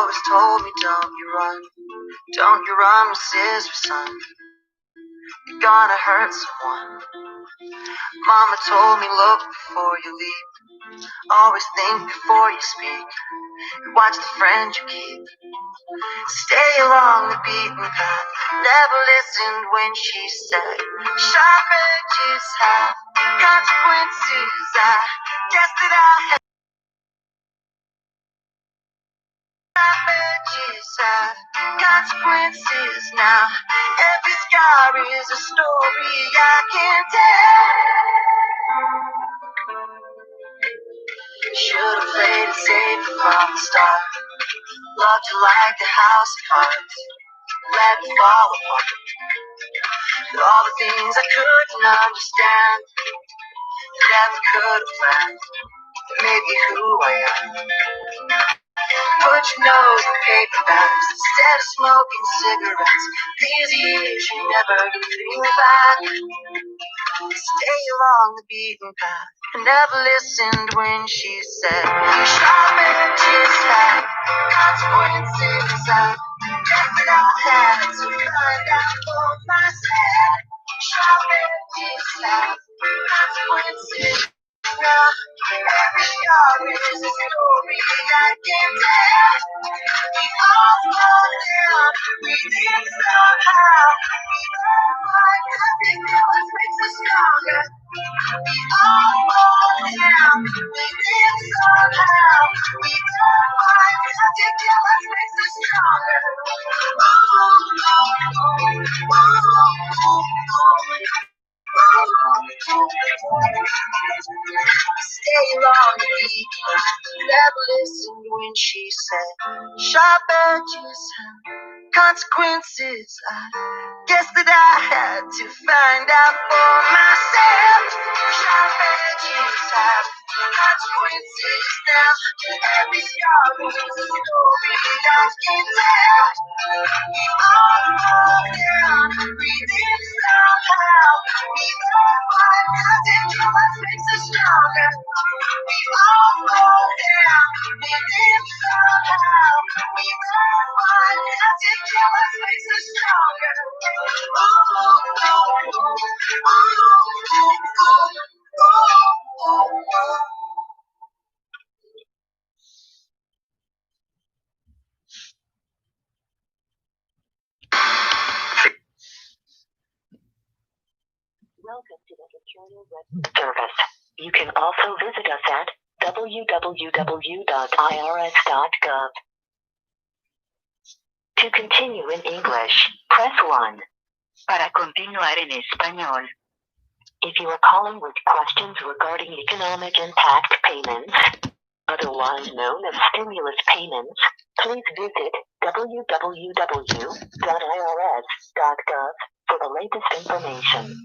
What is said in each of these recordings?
always told me, don't you run, my sister, son. You're gonna hurt someone. Mama told me, look before you leave. Always think before you speak. Watch the friend you keep. Stay along the beaten path. Never listened when she said, sharp edges have consequences. I guess that I have sharp edges have consequences now. Every scar is a story I can tell. Should've played it safe from the start. Loved you like the house of cards. Let it fall apart. All the things I couldn't understand, never could have planned. Made me who I am. Put your nose in paper bags instead of smoking cigarettes. These years you never can think back. Stay along the beaten path. I never listened when she said, sharp edges have consequences. I guess that I had to find out for myself. Sharp edges have consequences. Now, every scar is a story I can tell. We all fall down, we live somehow. We learn what nothing else makes us stronger. We all fall down, we live somehow. We learn what nothing else makes us stronger. Stay along the beat. Never listened when she said, sharp edges have consequences. I guess that I had to find out for myself. Sharp edges have consequences now. Every scar is a story that can tell. We all fall down, we live somehow. We learn what doesn't kill us makes us stronger. We all fall down, we live somehow. We learn what doesn't kill us makes us stronger. Welcome to the Internal Revenue Service. You can also visit us at www.irs.gov. To continue in English, press 1. Para continuar en español. If you are calling with questions regarding economic impact payments, otherwise known as stimulus payments, please visit www.irs.gov for the latest information.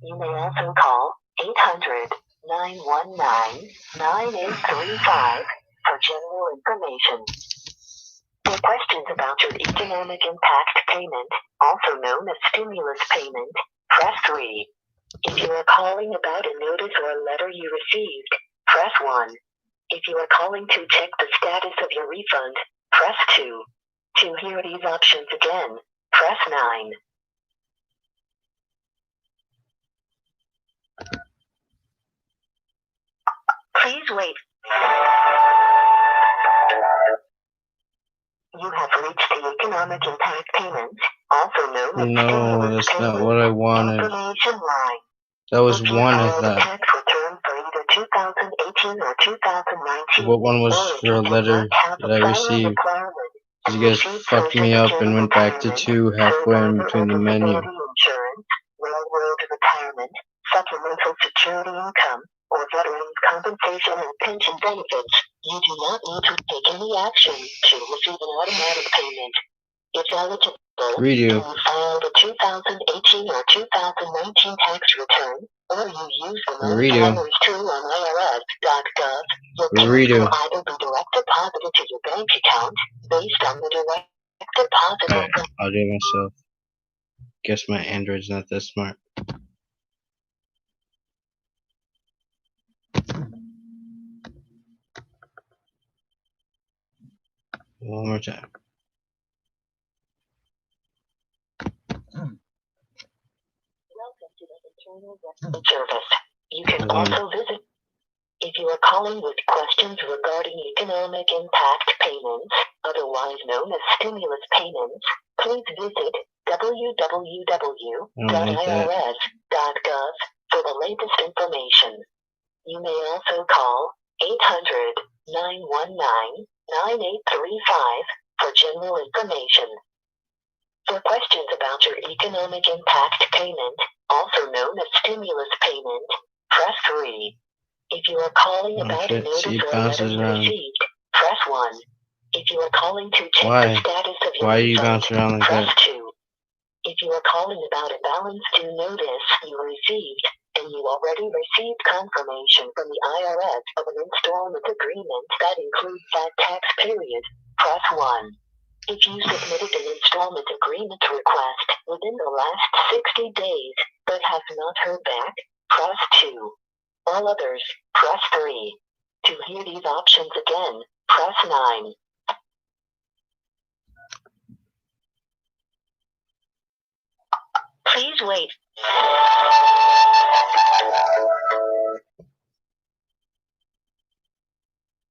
You may also call 800-919-9835 for general information. For questions about your economic impact payment, also known as stimulus payment, press 3. If you are calling about a notice or a letter you received, press 1. If you are calling to check the status of your refund, press 2. To hear these options again, press 9. Please wait. You have reached the economic impact payment, also known as No, that's not what I wanted. information line. That was one of them. Tax return for either 2018 or 2019. What one was for a letter that I received? You guys fucked me up and went back to 2 halfway in between the menu. Insurance, railroad retirement, supplemental security income, or veterans compensation and pension benefits. You do not need to take any action to receive an automatic payment. If eligible, you filed a 2018 or 2019 tax return, or you use the Money tool on IRS.gov, your payment will either be direct deposited to your bank account based on the direct deposit. Alright, I'll do it myself. Guess my Android's not that smart. One more time. Welcome to the Internal Revenue Service. You can also visit if you are calling with questions regarding economic impact payments, otherwise known as stimulus payments. Please visit www.irs.gov for the latest information. You may also call 800-919-9835 for general information. For questions about your economic impact payment, also known as stimulus payment, press 3. If you are calling about a notice or letter you received, press 1. If you are calling to check the status of your refund, press 2. If you are calling about a balance due notice you received, and you already received confirmation from the IRS of an installment agreement that includes that tax period, press 1. If you submitted an installment agreement request within the last 60 days but have not heard back, press 2. All others, press 3. To hear these options again, press 9. Please wait.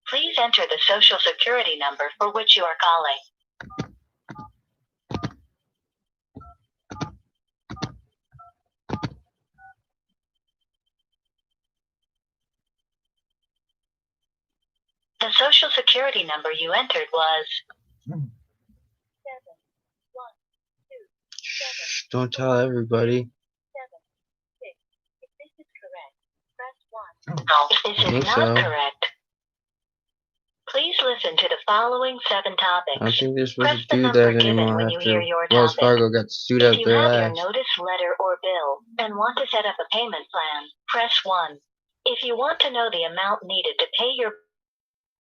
Please enter the Social Security number for which you are calling. The Social Security number you entered was 712. Don't tell everybody. 7, 6. If this is correct, press 1. No, if this is not correct, please listen to the following 7 topics. I don't think they're supposed to do that anymore after Wells Fargo got sued out their ass. If you have your notice, letter, or bill and want to set up a payment plan, press 1. If you want to know the amount needed to pay your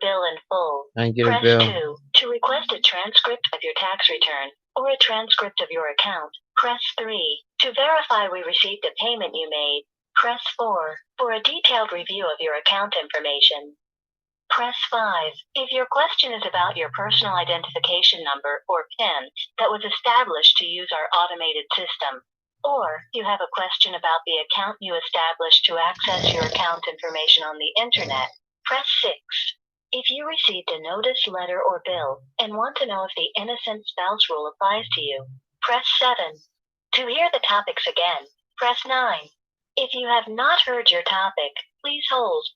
bill in full, press 2. To request a transcript of your tax return or a transcript of your account, press 3. To verify we received a payment you made, press 4. For a detailed review of your account information, press 5. If your question is about your personal identification number or PIN that was established to use our automated system, or you have a question about the account you established to access your account information on the internet, press 6. If you received a notice, letter, or bill and want to know if the innocent spouse rule applies to you, press 7. To hear the topics again, press 9. If you have not heard your topic, please hold.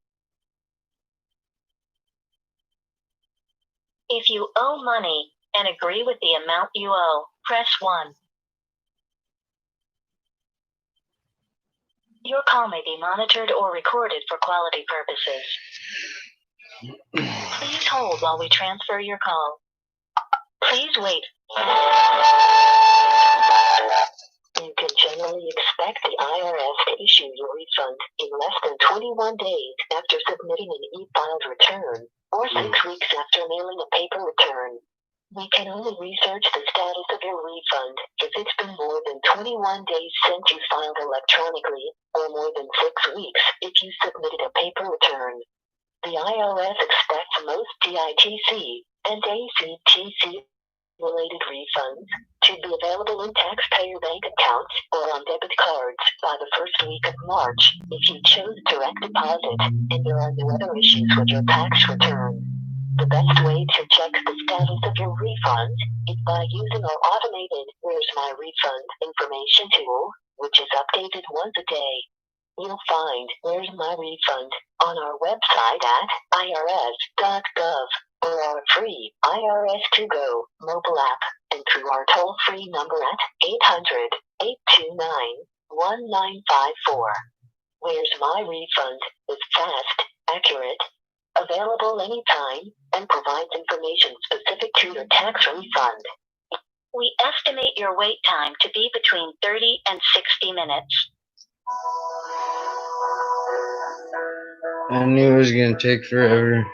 If you owe money and agree with the amount you owe, press 1. Your call may be monitored or recorded for quality purposes. Please hold while we transfer your call. Please wait. You can generally expect the IRS to issue your refund in less than 21 days after submitting an e-filed return, or 6 weeks after mailing a paper return. We can only research the status of your refund if it's been more than 21 days since you filed electronically, or more than 6 weeks if you submitted a paper return. The IRS expects most DITC and ACTC related refunds to be available in taxpayer bank accounts or on debit cards by the first week of March if you chose direct deposit and there are no other issues with your tax return. The best way to check the status of your refund is by using our automated Where's My Refund information tool, which is updated once a day. You'll find Where's My Refund on our website at irs.gov or our free IRS2Go mobile app and through our toll-free number at 800-829-1954. Where's My Refund is fast, accurate, available anytime, and provides information specific to your tax refund. We estimate your wait time to be between 30 and 60 minutes. I knew it was going to take forever.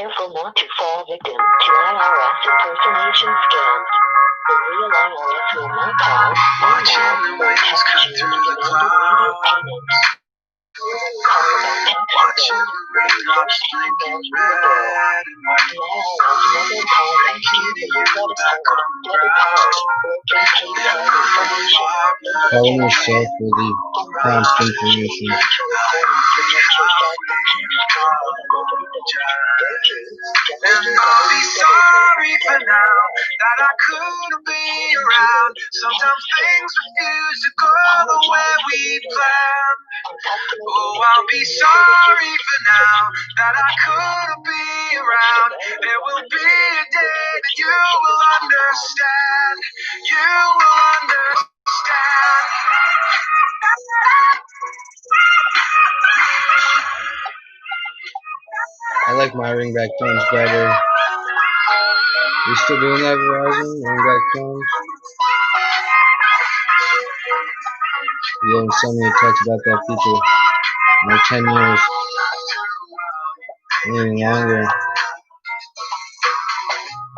careful not to fall victim to IRS impersonation scams. The real IRS will not call, email, or text you to demand immediate payment. Watching the raindrops blinking red and white. And getting you back on the ground. Follow yourself for the prompt information. And I'll be sorry for now that I couldn't be around. Sometimes things refuse to go the way we planned. Oh, I'll be sorry for now that I couldn't be around. There will be a day that you will understand. You will understand. I like my ringback tones better. You still doing that, Verizon? Ringback tones? You haven't sent me a text about that feature in like 10 years. Even longer.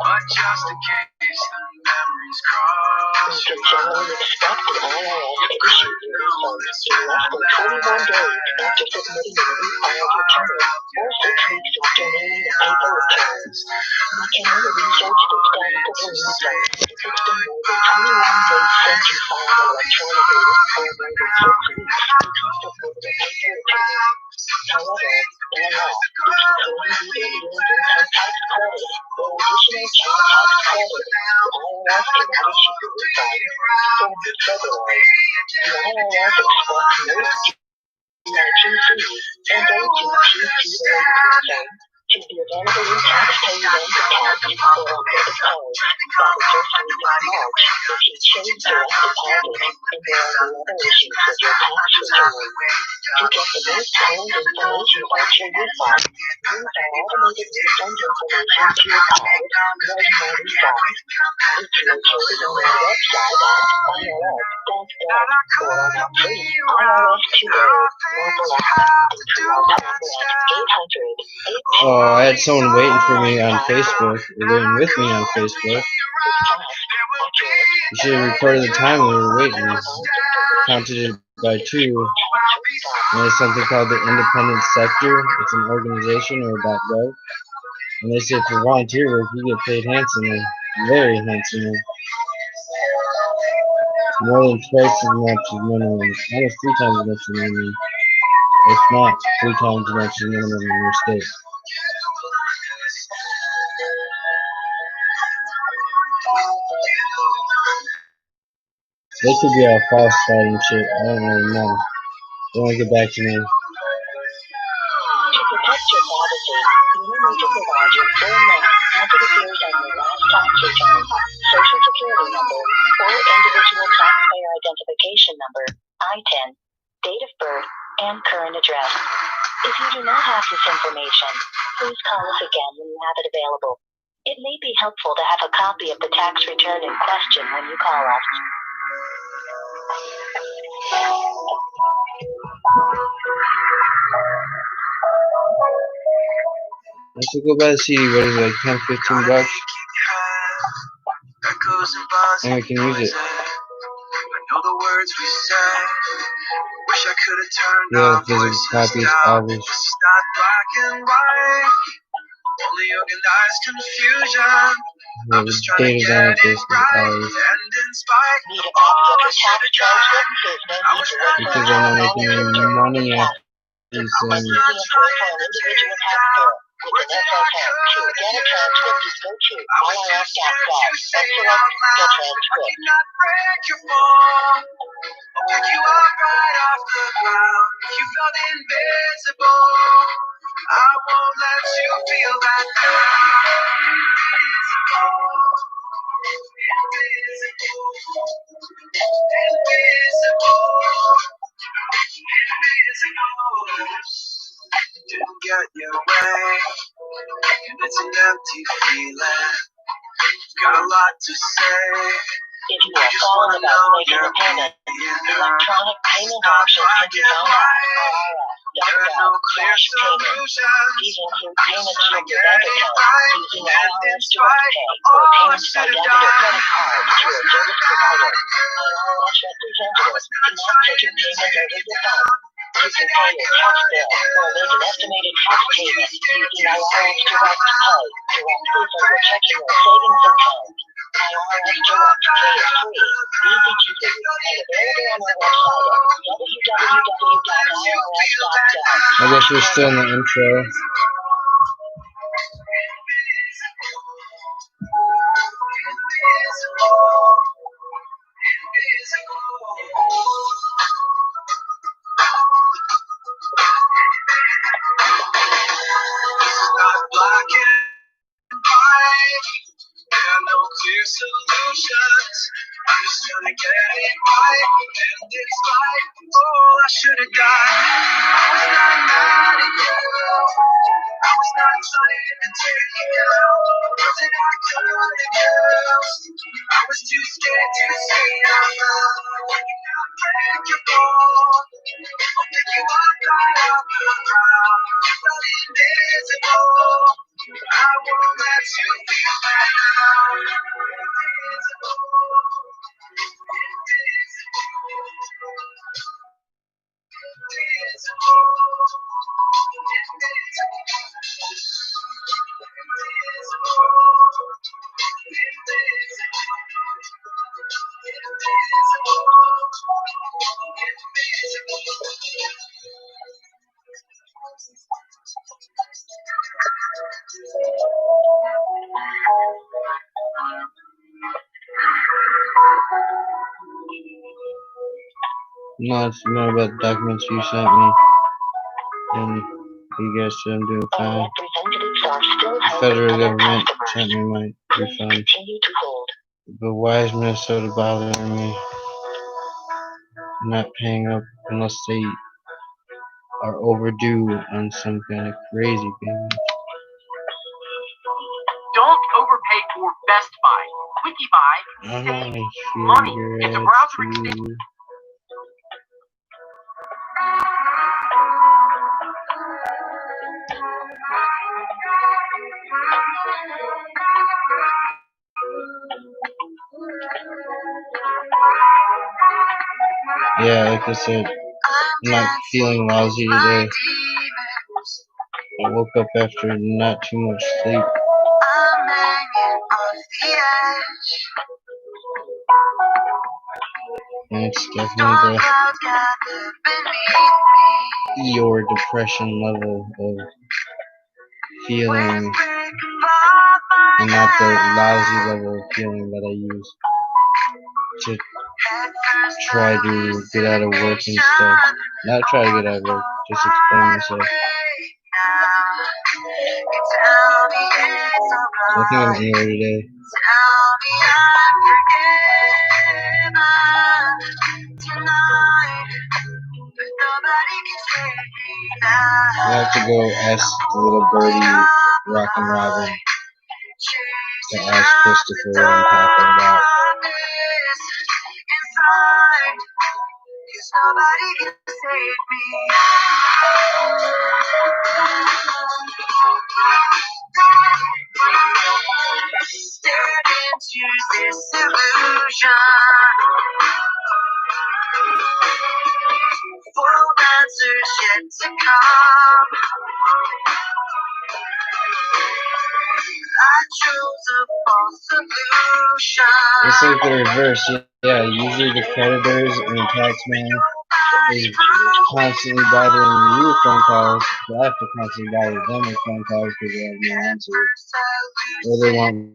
But just in case the memories cross your mind, you couldn't know this when I left. After submitting a refiled return, or 6 weeks after naming a paper return. You can only research the status of your refund if it's been more than 21 days since you filed electronically, or more than 6 weeks since you submitted a paper return. However, by law, if you claim either the earned income tax credit or additional child tax credit, the IRS can issue the refund before mid-February. The IRS expects most GITC and OTPP-related refunds to be available in taxpayer bank accounts or on debit cards by the first week of March if you chose direct deposit and there are no other issues with your tax return. To get the most current information about your refund, use our automated refund information to your card, Read My Refund. It's located on our website at irs.gov or on our free IRS Today mobile app and through our number at 800. Oh, I had someone waiting for me on Facebook. They're waiting with me on Facebook. You should have recorded the time we were waiting. Counted it by 2. And there's something called the Independent Sector. It's an organization or .gov. And they say for volunteer work, you get paid handsomely. Very handsomely. More than twice as much as minimum. Almost 3 times as much as minimum. If not 3 times as much as minimum in your state. They could be all falsified and shit. I don't really know. They won't get back to me. To protect your privacy, you will need to provide your full name as it appears on your last tax return, social security number, or individual taxpayer identification number, ITIN, date of birth, and current address. If you do not have this information, please call us again when you have it available. It may be helpful to have a copy of the tax return in question when you call us. I should go buy the CD. What is it, like 10, 15 bucks? And we can use it. Yeah, physical copies, always. Yeah, the data's on it, basically, always. Need a copy of your tax transcript? There's no need to wait Because for I'm not making any money after these an individual taxpayer with an SSN. To get a transcript, just go to irs.gov and select the transcript. Pick you up right off the ground. You felt invisible. I won't let you feel that invisible. Didn't get your way, and it's an empty feeling. Got a lot to say. If you are calling about making a payment, electronic payment options can be found at irs.gov clear solutions. I'm just trying to get it right, and in spite of all I should have done, I was not mad at you. I was not trying to tear you down. Wasn't I good at you? I was too scared to say out loud. Maybe not break your bones. Thinking about how you I guess we're still in the intro. Black and white, there are no clear solutions. I'm just trying to get it right, and despite all I should have done, I was not mad at you. I was not trying to tear you down. Wasn't I good at you? I was too scared to say it out loud. Thinking I'd break your bones. I'll pick you up right out the ground. But invisible, I won't let you feel bad now. Invisible, Not to know about the documents you sent me, and you guys said I'm doing fine. The federal government sent me my refund. But why is Minnesota bothering me? I'm not paying up unless they are overdue on some kind of crazy payment. Don't overpay for Best Buy. Quickie Buy. I want to Money. hear It's a it browser extension. too. Yeah, like I said, I'm not feeling lousy today. I woke up after not too much sleep. I'm hanging off the edge. And it's Storm definitely clouds gather beneath me. the Eeyore depression level of feeling, Waves break apart my and not the head. lousy level of feeling that I use to Head first try to get out of work and stuff. Not try to get out of work, just explain myself. I think I'm here today. I have to go ask little birdie, Rockin' Robin, to ask Christopher and Papa about. Nobody can save me. Stared into this illusion. Full answers yet to come. I chose a false solution. It's like the reverse. Yeah, usually the creditors and the tax man is constantly bothering you with phone calls, but I have to constantly bother them with phone calls because they have no answers. Or they want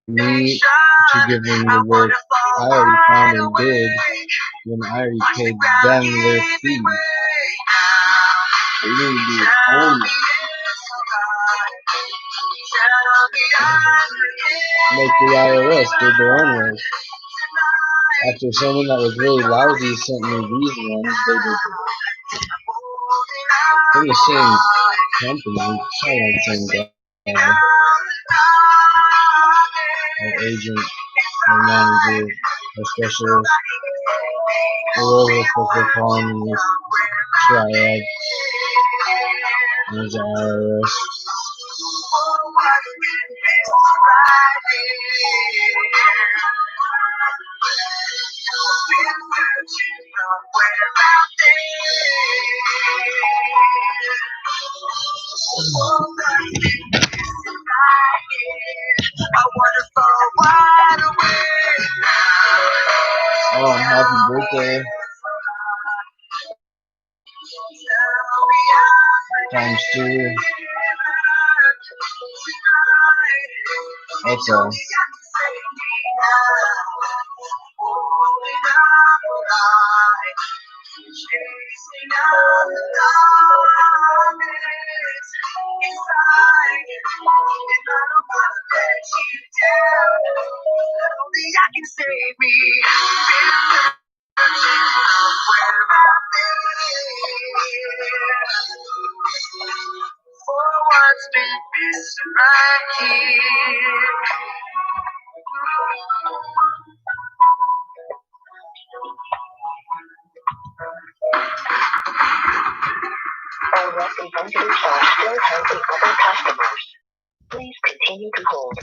me to give them the work I already found and did when I already paid them their fee. They need to be homeless. Like the IRS did their own work. After someone that was really lousy sent me these ones, they did from the same company, kind of the same guy, our agent, our manager, our specialist, or whatever the fuck they're calling in this triad. There's the IRS. Oh, and happy birthday times 2. That's all. All Rusty bunkers are still helping other customers. Please continue to hold.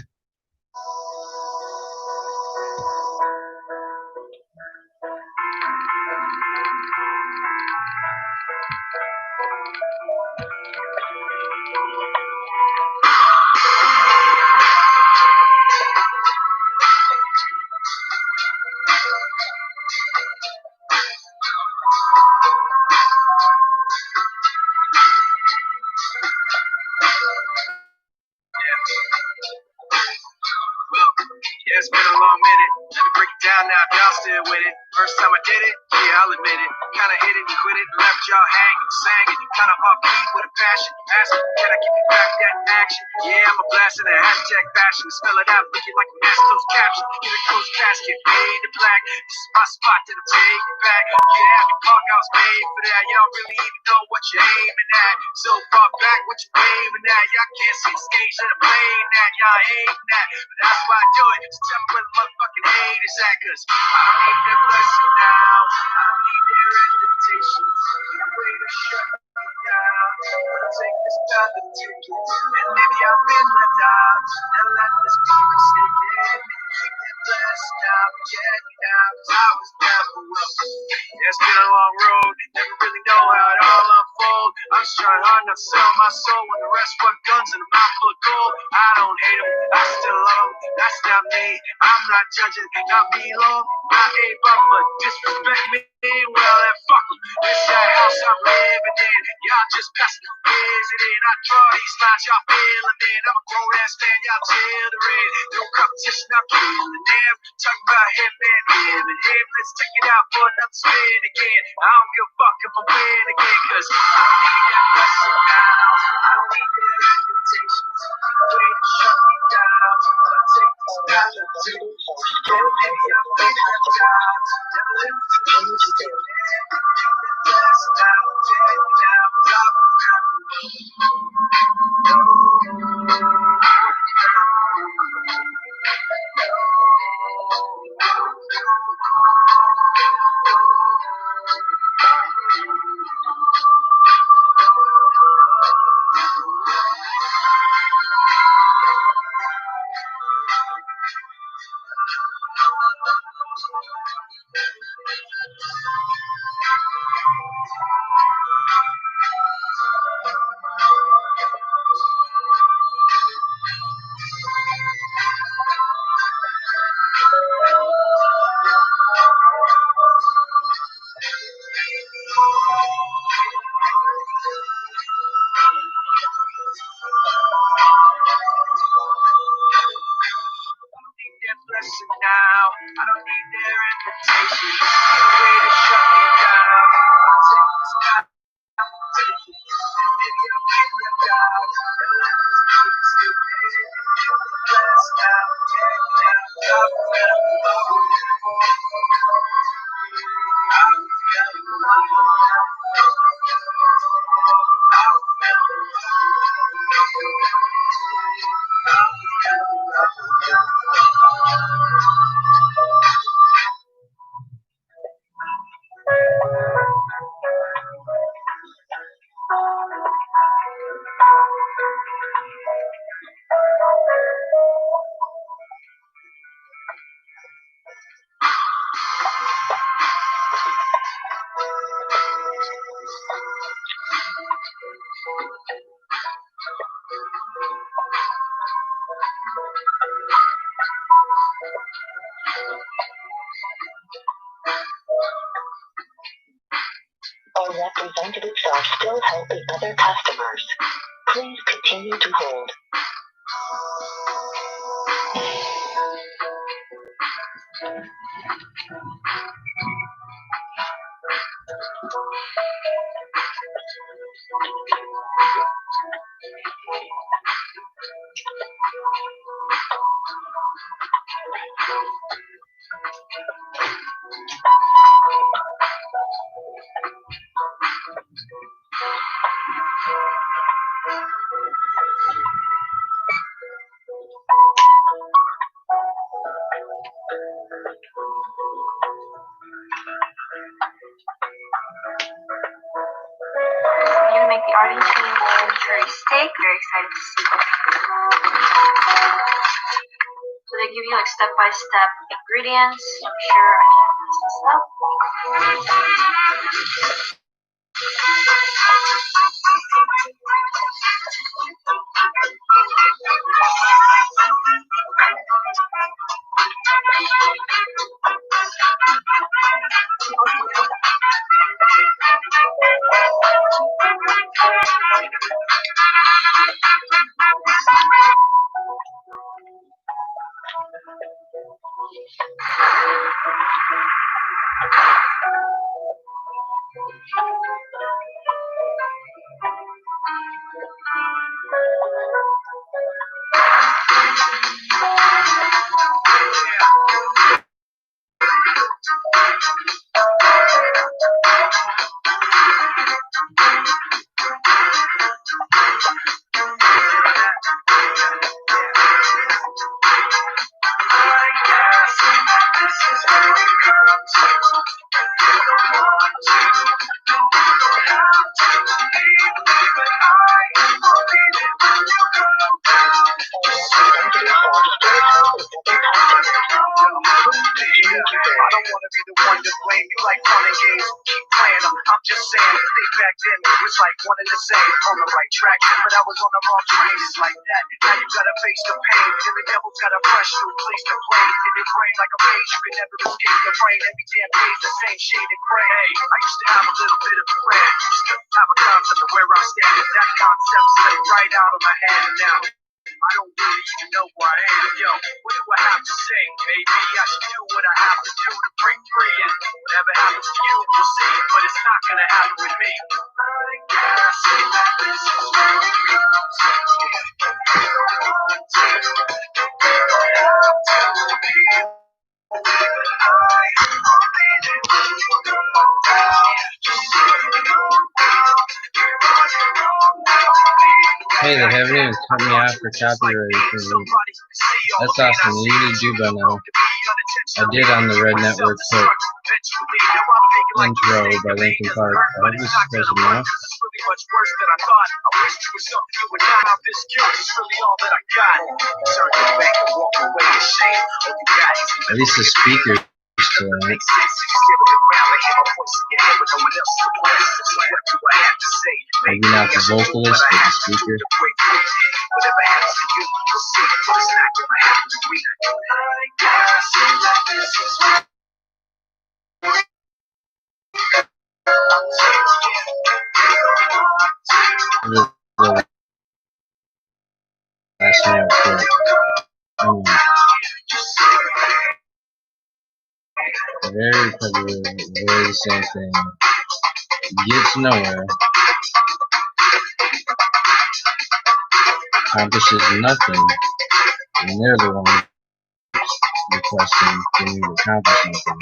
Yeah, it's been a long minute. Let me break it down now if y'all still with it. First time I did it, yeah, I'll admit it. Kinda hit it and quit it, left y'all hanging, sang it. Kinda offbeat with a passion. Asking, can I get back that action? Yeah, I'm a blast in a hashtag fashion. Spell it out, looking like a mass closed caption. Get a closed casket, fade to black. This is my spot, then I'm taking back. Get out the park, I was made for that. Y'all really even know what you're aiming at. So far back, what you aiming at? Y'all can't see the stage that I'm playing at. Y'all hating that, but that's why I do it. So tell me where the motherfucking haters at, cause I don't need their blessing now. I don't need their invitations. No way to shut me down. I'll take this time to take it. And maybe I've been left out. And let this be mistaken. Keep it blessed now. Get me now, cause I was never welcome. Yeah, it's been a long road. Never really know how it all unfolds. I'm just trying hard not to sell my soul when the rest run guns and a mouth full of gold. I don't hate them, I still love them. That's not me. I'm not judging, not me alone. Not a bum, but disrespect me. Well, then fuck them. This that house I'm living in. Y'all just passing visiting. I draw these lines, y'all feeling it. I'm a grown ass man, y'all children. No competition, I'm killing them. Talking about him and him and him. Let's take it out for another spin again. I don't give a fuck if I win again, cause I don't need that blessing now. I don't need that invitations. Way to shut me down. I'll take this path to take it. And maybe I'll figure it out. Never let me change it. Bless now, take it out. Double down. No, no, blessing now. I don't need their invitation. No way to shut me down. I'll take this time. Take it. And maybe I'll figure it out. And let this be stupid. Bless now. Take it out. Double down. All representatives are still helping other customers. Please continue to hold. I'm going to make the Argentine boiled cherry steak. Very excited to see what. So they give you like step-by-step ingredients. I'm sure I can't mess this up. I don't want to be the one to blame you like fun and games. Keep playing them. I'm just saying, think back then it was like one and the same. On the right track, but I was on the wrong train. It's like that. Now you gotta face the pain. And the devil's got a fresh new place to play. In your brain like a maze, you can never escape the brain. Every damn day's the same shade of gray. Hey, I used to have a little bit of a plan. Have a concept of where I'm standing. That concept slipped right out of my hand now. I don't really even know where I am. Yo, what do I have to say? Maybe I should do what I have to do to break free. And whatever happens to you, we'll see. But it's not gonna happen with me. I guess this is where we come to. Hey, they haven't even cut me off for copyright infringement. That's awesome. You usually do by now. I did on the Red Network Clip intro by Linkin Park. I hope this is special now. At least the speakers still on it. Maybe not the vocalist, but the speaker. The last note clip. Very repetitive, very the same thing. Gets nowhere. Accomplishes nothing. And they're the ones requesting for me to accomplish something.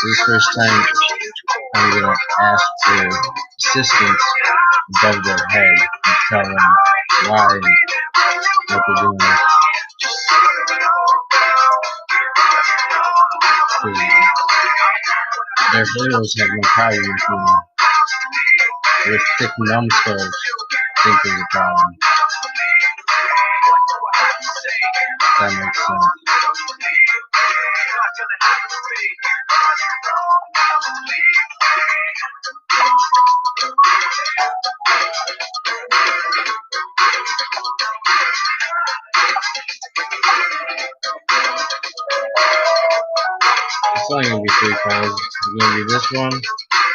This is the first time I'm gonna ask for assistance above their head and tell them why and what they're doing. Their heroes have no power with me. Their thick numbskulls think there's a problem. That makes sense. It's only gonna be 3 calls. It's gonna be this one.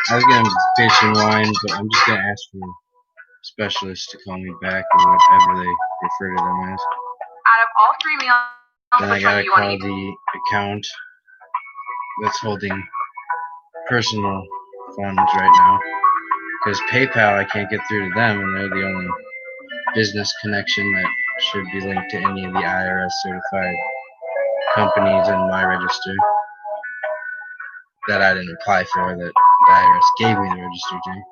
I was gonna fish and wine, but I'm just gonna ask for specialists to call me back or whatever they refer to them as. Out of all 3 meals, Then I gotta call the account that's holding personal funds right now. Because PayPal, I can't get through to them, and they're the only business connection that should be linked to any of the IRS certified companies in my register that I didn't apply for, that the IRS gave me the register to.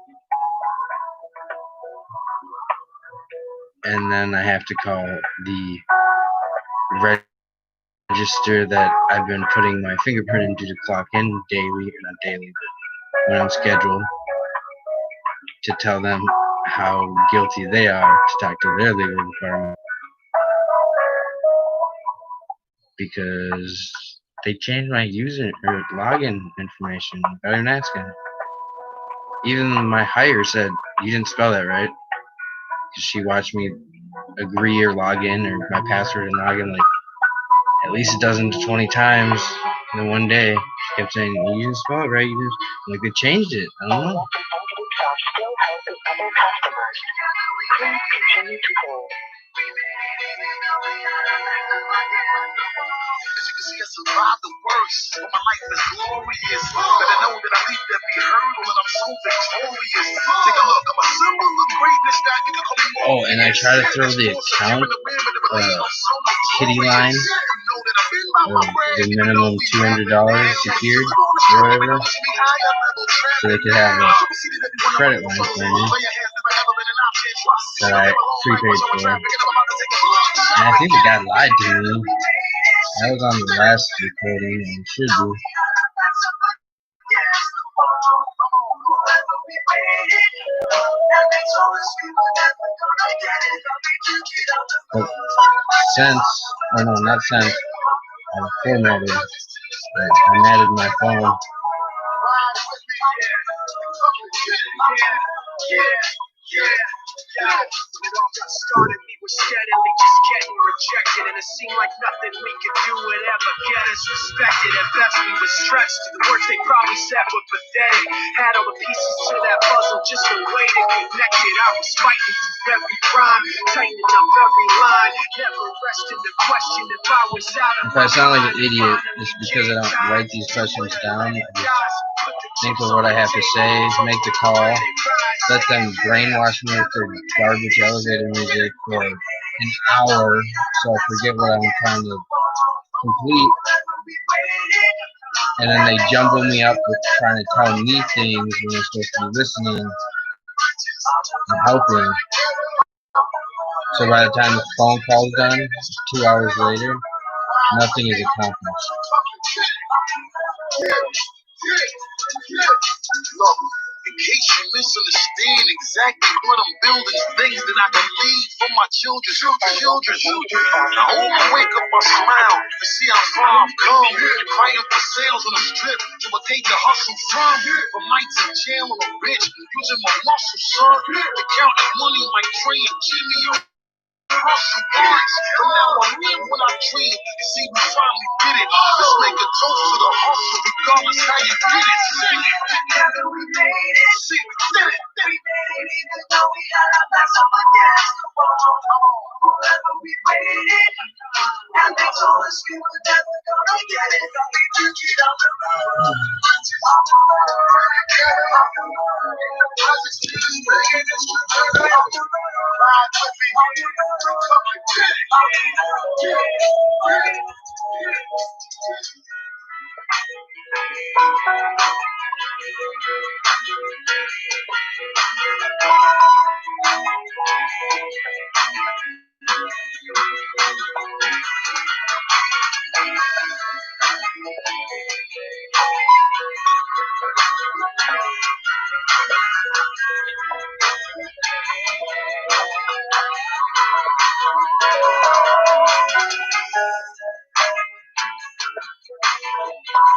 And then I have to call the register that I've been putting my fingerprint into to clock in daily, or not daily, but when I'm scheduled, to tell them how guilty they are, to talk to their legal department, because they changed my user or login information without even asking. Even my hire said, "You didn't spell that right," because she watched me agree or log in, or my password and log in like at least a dozen to 20 times in one day. She kept saying, "You didn't spell it right. You just like they changed it. I don't know." I survived the worst, but my life is glorious. Better know that I leaped every hurdle and I'm so victorious. Take a look, I'm a symbol of greatness that you can call me. Oh, and I try to throw the account kitty line, the minimum $200 secured or whatever, so they could have a credit line for me that I prepaid for. And I think the guy lied to me. I was on the last recording, and should be. But since, or no, not since, I formatted, I formatted my phone. It all got started, we were steadily just getting rejected, and it seemed like nothing we could do would ever get us respected. At best, we were stressed. The words they probably said were pathetic. Had all the pieces to that puzzle, just a way to connect it. I was fighting through every crime, tightening up every line, never resting to question if I was out of If I sound like an idiot, it's because I don't write these questions down. I just think of what I have to say, make the call, let them brainwash me with their garbage elevator music for an hour so I forget what I'm trying to complete. And then they jumble me up with trying to tell me things when they're supposed to be listening and helping. So by the time the phone call's done, 2 hours later, nothing is accomplished. Look, in case you misunderstand exactly what I'm building, things that I can leave for my children. Now all I wake up, I smile to see how far I've come. Fighting for sales on the strip to a day to hustle from. From nights in jail on a bitch, using my muscle, son. To count the money like Trey and Jimmy. Hustle boys, but now I live when I dream. You see, we finally did it. Let's make a toast to the hustle, regardless how you did it. Sing it. Together we made it. See, we did it. We made it, even though we had our backs up against the wall. Forever we made it. And they told us we were never gonna get it. But we took it on the road.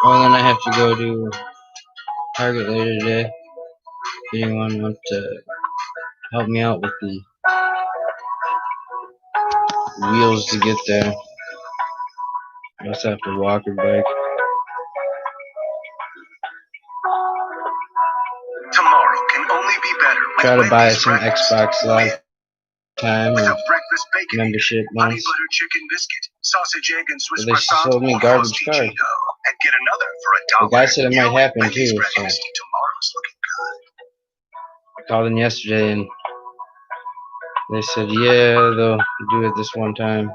Well, then I have to go to Target later today. If anyone wants to help me out with the wheels to get there. I also have to walk or bike. Tomorrow can only be better. Try to buy some Xbox Live time or membership months. Butter chicken biscuit, sausage, egg, and Swiss But they croissant, sold me or garbage Frosty cards. Cheeto, and get another for $1. The guy said it might happen Wendy's too, so breakfast tomorrow's looking good. I called in yesterday and they said, yeah, they'll do it this one time.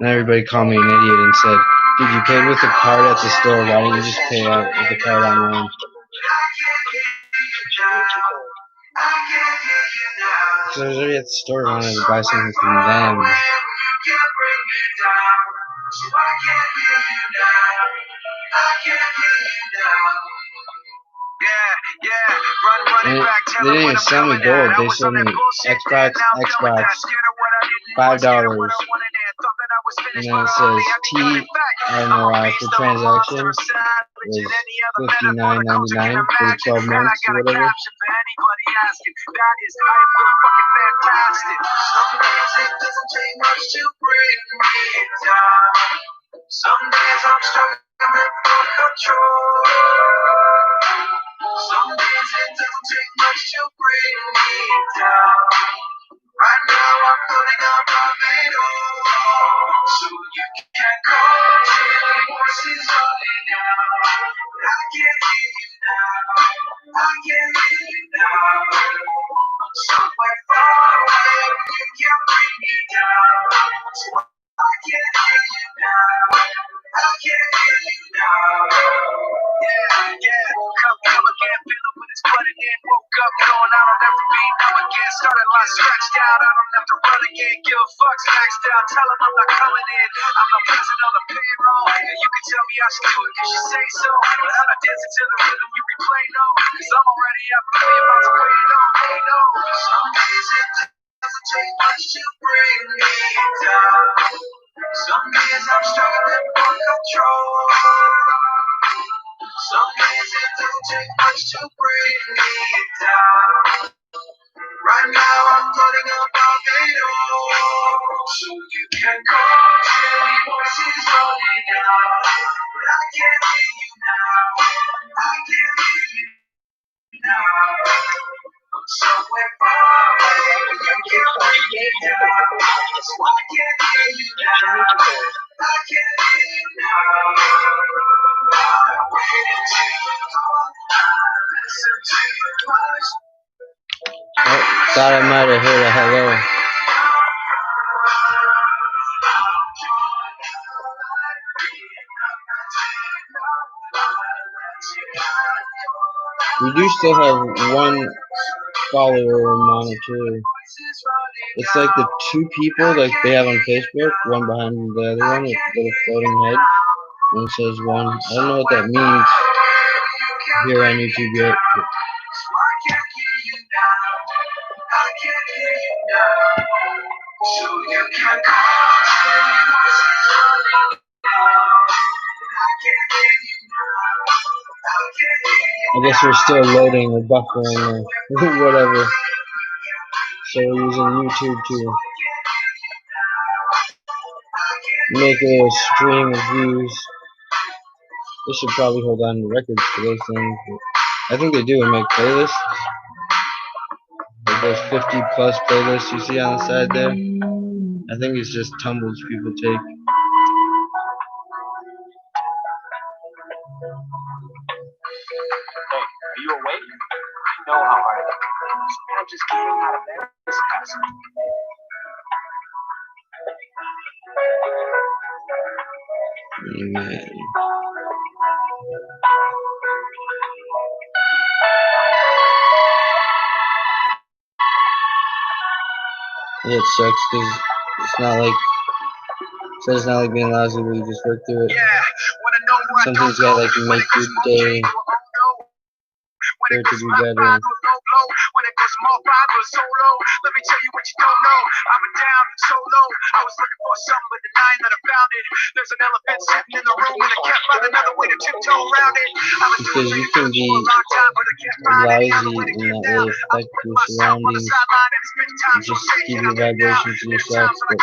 And everybody called me an idiot and said, dude, you paid with a card at the store, why didn't you just pay out with a card online? Because I was already at the store, I wanted to buy something from them. And they didn't even sell me gold, they sold me Xbox, $5. And then it says T, I don't know why, for transactions was $59.99 for the 12 months or whatever. Some days I'm struggling for control. Some days it doesn't take much to bring me down. Right now I'm putting up a video, so you can call me. Voices calling out, but I can't hear you now. I can't hear you now. Somewhere far away, you can bring me down. So I can't hear you now. I can't hear you now. Yeah. Come again, feeling when it's flooding in. Woke up knowing I don't have to be numb again. Started life stretched out, I don't have to run again. Give a fuck's maxed out, tell them I'm not coming in. I'm the president on the payroll, and you can tell me I should do it cause you say so. But I'm not dancing to the rhythm you replay, no. Cause I'm already up a million miles away, they know. Some days it doesn't take much to bring me down. Some days I'm struggling for control. Some days it doesn't take much to bring me down. Right now I'm putting up a video, so you can call me. Voices rolling out, but I can't hear you now. I can't hear you now. I'm somewhere far away, you can't bring me down. So I can't hear you now. I can't hear you now. I'm waiting to call. Listen to your voice. Oh, thought I might have heard a hello. We do still have one follower monitor. It's like the two people like they have on Facebook, one behind the other one with a little floating head. And it says one. I don't know what that means here on YouTube yet. I guess we're still loading or buffering or whatever. So we're using YouTube to make a little stream of views. They should probably hold on to records for those things. I think they do and make playlists. Like those 50 plus playlists you see on the side there. I think it's just tumbles people take. Hey, are you awake? I know how hard it is. I'm just getting out of bed. Man. Yeah, it sucks because it's not like being lousy where you just work through it. Something's got like make your day for it to be better. a small fry for a solo. Let me tell you what you don't know. I've been down so low. I was looking for something, but denying that I found it. There's an elephant sitting in the room, and I can't find another way to tiptoe around it. Because you can be lousy and not really affect your surroundings. You just give your vibration to yourself, but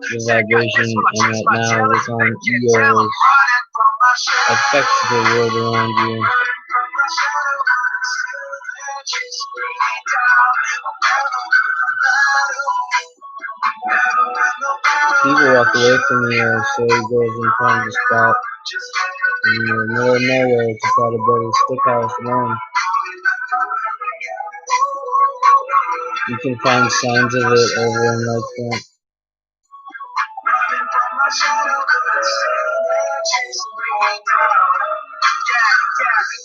the vibration I'm at now is on EOS affects the world around you. People walk away from you, so he goes and finds a spot in the middle of nowhere to try to build a stick house alone. You can find signs of it over in Lakefront.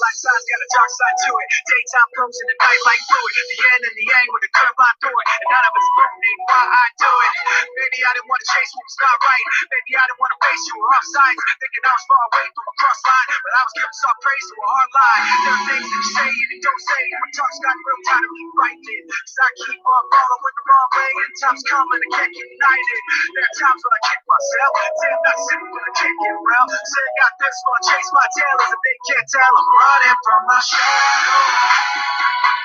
Life's got a dark side to it. Daytime flows in the night like fluid. The yin and the yang with the curve line through it. And none of us knowing why I do it. Maybe I didn't want to chase what was not right. Maybe I didn't want to face you or off sides. Thinking I was far away from a cross line. But I was giving soft praise to a hard lie. There are things that you say and you don't say. My talk's got real time to be right there. Cause I keep on falling with the wrong way. And time's coming and can't get united. There are times when I kick myself. Say I'm not sitting when I can't get well. Say I got this when I chase my tail. As if they can't tell I'm running from my shadow.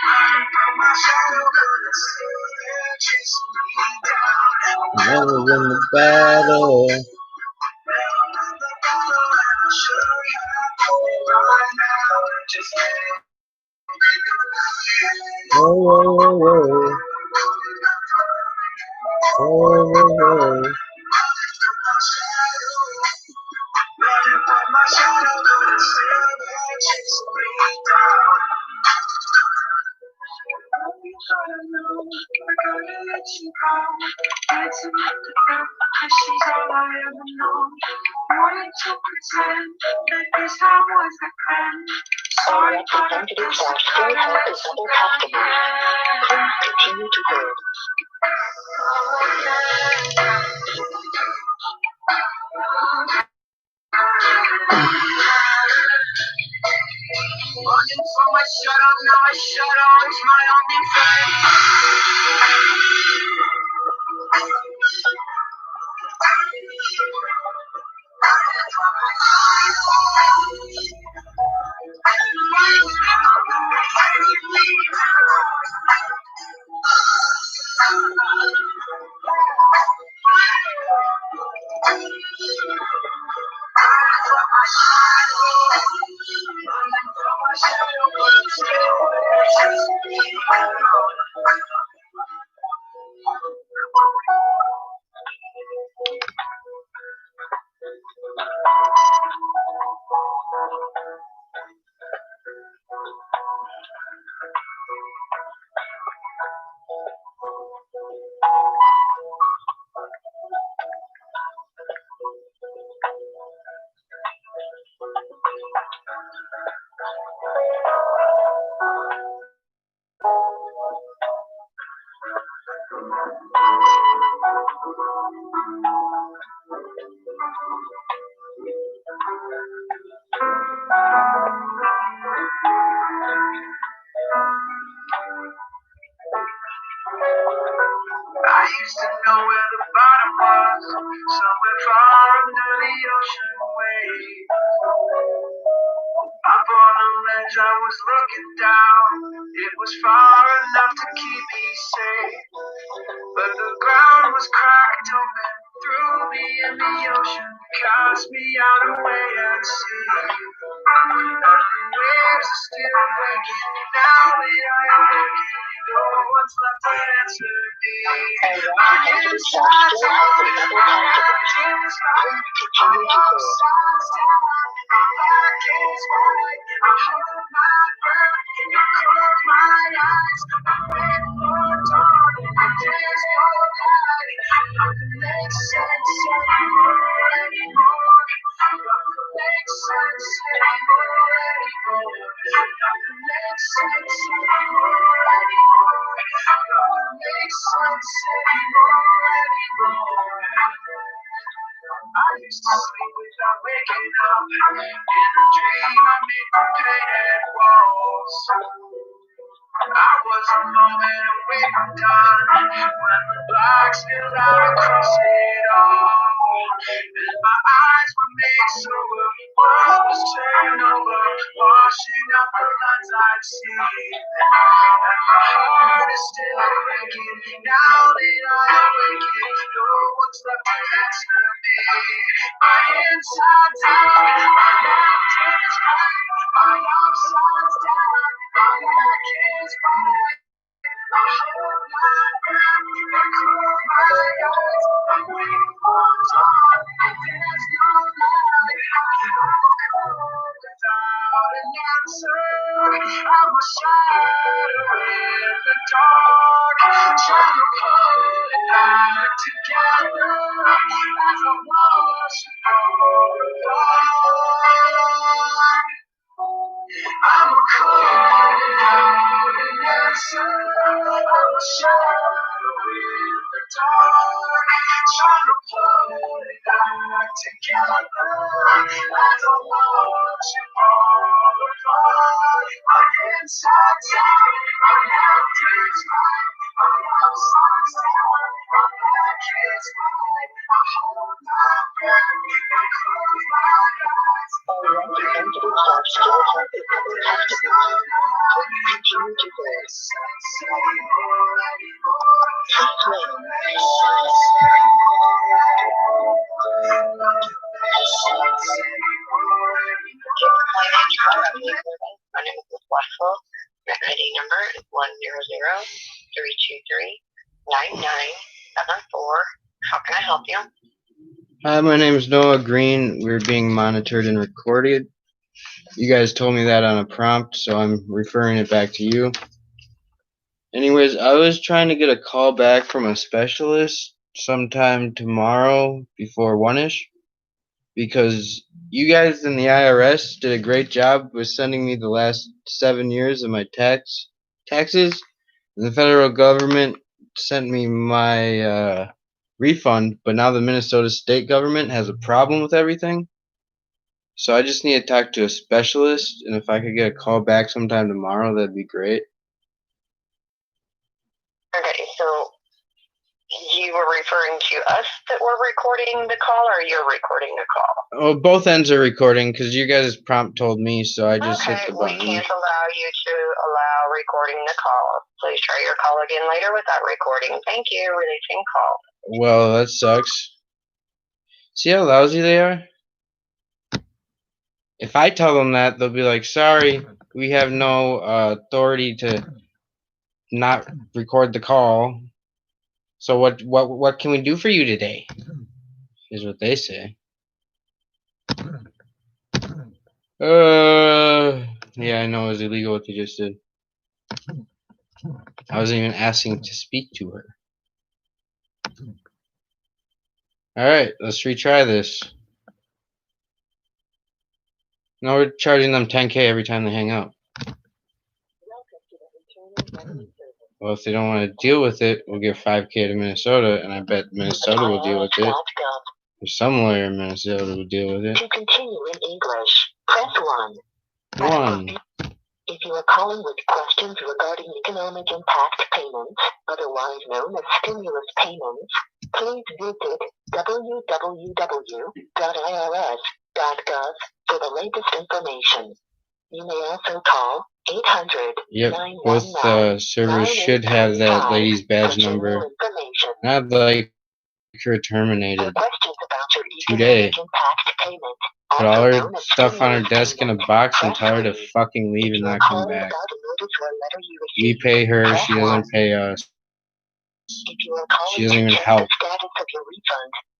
Running from my shadow. Cause it's still there chasing me down. Never win the battle. Whoa, whoa, whoa, whoa. Whoa, whoa, whoa. She's all I ever know. Wanted to pretend that this time was the end. Sorry, but I guess I gotta let you down again. Continue to hold. Running from my shadow, now I shadow is my only friend. I used to know where the bottom was, somewhere far under the ocean wave. Up on a ledge I was looking down, it was far enough to keep me safe. But the ground was cracked open, threw me in the ocean, cast me out away at sea. The waves are still breaking, now that I am waking, no one's left to answer me. My insides out, my heart is right, my upsides down, my back is right. I hold my breath, I close my eyes, I wait for dawn, the days go by. Nothing makes sense anymore. Nothing makes sense anymore. Nothing makes sense anymore. Nothing makes sense anymore. I used to sleep without waking up. In a dream I made my painted walls. I was a moment away from done when the black spilled out across it all. And my eyes were made sober, world was turned over, washing out the lines I'd seen. And my heart is still breaking now that I awaken. No one's left to answer me. My inside's out, my left is right, my upside's down, my back is right. I hold my breath, I close my eyes, I wait for dawn, and there's no light. I'm cold without an answer. I'm a shadow in the dark, trying to pull it back together as I watch it fall apart. I'm a cold without an answer. I'm a shadow in the dark, trying to pull it back together as I watch it fall apart. My inside's out, my left is right, my outside's down, my back is right. I hold my breath, I close my eyes. Already entered our still have the other customers. Continue to hold. My name is Miss Westfall. Your ID number is 100-323-9974. How can I help you? Hi, my name is Noah Green. We're being monitored and recorded. You guys told me that on a prompt, so I'm referring it back to you. Anyways, I was trying to get a call back from a specialist sometime tomorrow before 1-ish, because you guys in the IRS did a great job with sending me the last 7 years of my taxes, and the federal government sent me my refund, but now the Minnesota state government has a problem with everything. So I just need to talk to a specialist, and if I could get a call back sometime tomorrow, that'd be great. Okay, so you were referring to us that were recording the call, or you're recording the call? Oh, both ends are recording because you guys' prompt told me, so I just hit the button. We can't allow you to allow recording the call. Please try your call again later without recording. Thank you. Releasing call. Well, that sucks. See how lousy they are? If I tell them that, they'll be like, sorry, we have no authority to not record the call. So what can we do for you today? Is what they say. Yeah, I know it was illegal what they just did. I wasn't even asking to speak to her. Alright, let's retry this. Now we're charging them $10K every time they hang up. Well, if they don't want to deal with it, we'll give $5K to Minnesota, and I bet Minnesota will deal with it. Or some lawyer in Minnesota will deal with it. To continue in English, press 1. 1. If you are calling with questions regarding economic impact payments, otherwise known as stimulus payments, please visit www.irs.gov for the latest information. You may also call 800. Yep, both servers should have that lady's badge number. I'd like her terminated today. Put all her stuff on her desk in a box and tell her to fucking leave and not come back. We pay her, she doesn't pay us. She doesn't even help.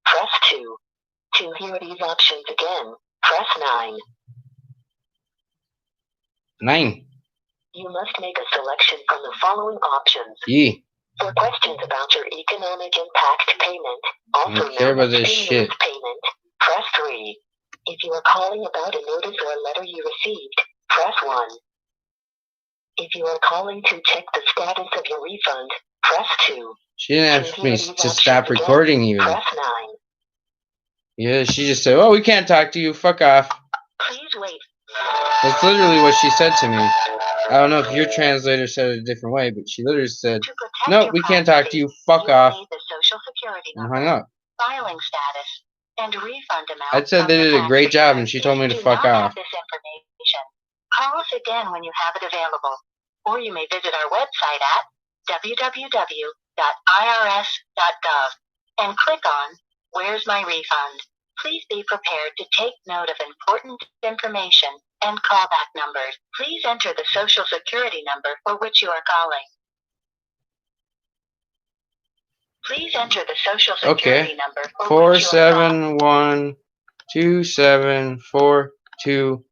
Press 2. To hear these options again, press 9. 9. You must make a selection from the following options. E. For questions about your economic impact payment, also known as stimulus payment, press 3. If you are calling about a notice or a letter you received, press 1. If you are calling to check the status of your refund, press 2. She didn't ask me to stop recording you. Press 9. Yeah, she just said, oh, we can't talk to you, fuck off. Please wait. That's literally what she said to me. I don't know if your translator said it a different way, but she literally said, To protect "No, your we can't talk to privacy, you. Fuck you off," need the Social Security and number, hung up. filing status, and refund amount. I said they did a great job, and she told me to fuck If you do not off. have this information, call us again when you have it available, or you may visit our website at www.irs.gov and click on Where's My Refund? Please be prepared to take note of important information and callback numbers. Please enter the Social Security number for which you are calling. Please enter the Social Security number for which you are calling. 471274276.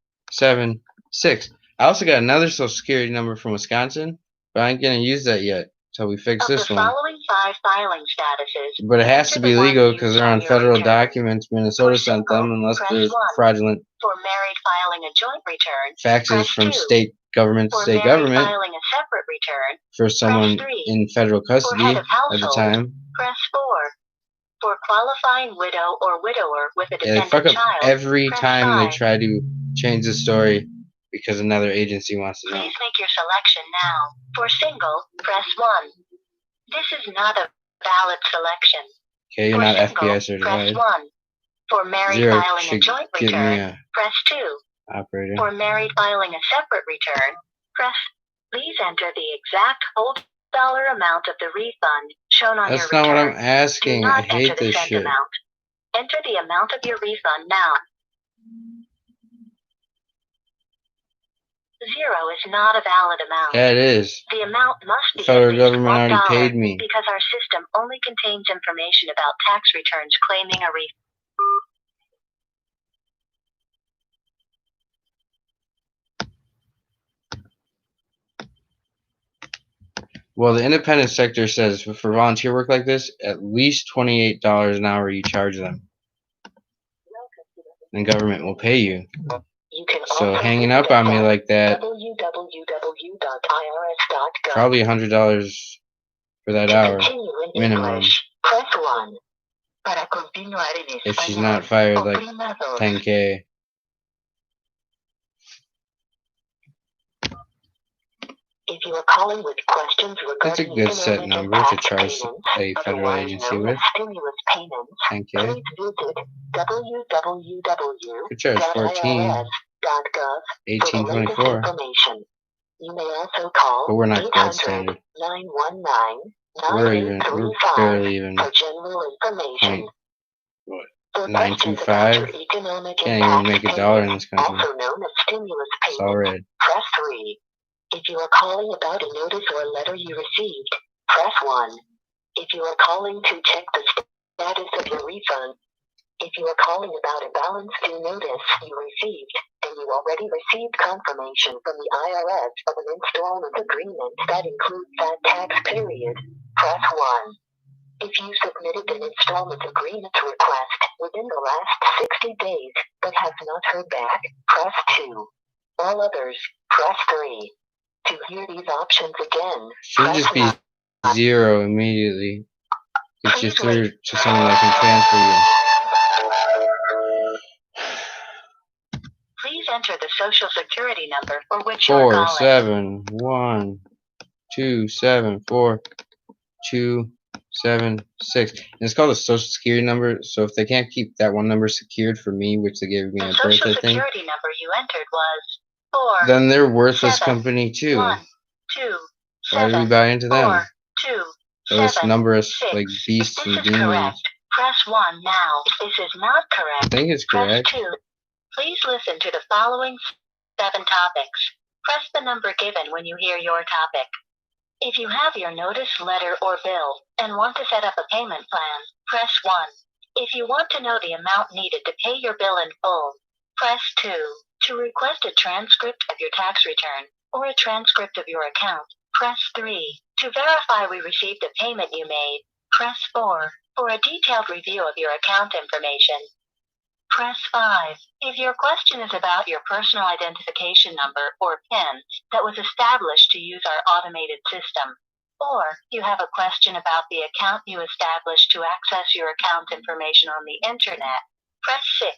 I also got another Social Security number from Wisconsin, but I ain't gonna use that yet until we fix Of this the one. following 5 filing statuses, But it has to enter be the one legal used because they're on on your federal return. documents. Minnesota For sent them single, unless press they're 1. fraudulent For married filing a joint return, faxes press from 2. state government to For state married government filing a separate return, for someone press 3. in federal For head custody of at the household, time. press 4. For qualifying widow or widower with a Yeah, they fuck dependent up child, every press time 5. they try to change the story because another agency wants to know. Please make your selection now. For single, press 1. This is not a valid selection. Okay, you're For not single, FBI press certified. 1. For married Zero filing a should joint give me return, a press 2. operator. For married filing a separate return, press. Please enter the exact whole dollar amount of the refund shown on That's your not what return. I'm asking. Do I not enter hate the this cent shit. amount. Enter the amount of your refund now. 0 is not a valid amount. Yeah, it is. The amount must The be federal at least government already $1 paid me. because our system only contains information about tax returns claiming a refund. Well, the independent sector says for volunteer work like this, at least $28 an hour you charge them. And government will pay you. You can So also hanging visit up on me us like that, at www.irs.gov. probably $100 for that To hour continue in minimum. English, press 1. Para continuar en If she's español, not fired like oprima 2. 10K. If you are calling with questions That's a regarding good set economic number and to tax charge payments, a federal otherwise agency known with. as stimulus payments, 10K. please visit Could charge 14. www.irs.gov for the latest 1824. information. You may also call But we're not gold standard. 800-919-9835 We're barely even for general information. what? For questions about 925. your economic and Can't even tax make a dollar in payments, this country. also known as stimulus It's all payments, red. press 3. If you are calling about a notice or a letter you received, press 1. If you are calling to check the status of your refund, if you are calling about a balance due notice you received, and you already received confirmation from the IRS of an installment agreement that includes that tax period, press 1. If you submitted an installment agreement request within the last 60 days but have not heard back, press 2. All others, press 3. To hear these options again, Should press just be 9. 0 immediately. Get you Please through wait. to someone that can transfer you. Please enter the Social Security number for which you are calling. 471274276. And it's called a Social Security number. So if they can't keep that one number secured for me, which they gave me The a Social birthday thing, Security number you entered was 4. then they're worthless 7, company too. 1, 2, Why do we 7, buy into them? 4, 2, Those 7, number us 6. like beasts If and this is demons. correct, press 1 now. If this is not I correct, think it's press correct. 2. Please listen to the following 7 topics. Press the number given when you hear your topic. If you have your notice, letter, or bill and want to set up a payment plan, press 1. If you want to know the amount needed to pay your bill in full, press 2. To request a transcript of your tax return or a transcript of your account, press 3. To verify we received a payment you made, press 4. For a detailed review of your account information, press 5. If your question is about your personal identification number or PIN that was established to use our automated system, or you have a question about the account you established to access your account information on the internet, press 6.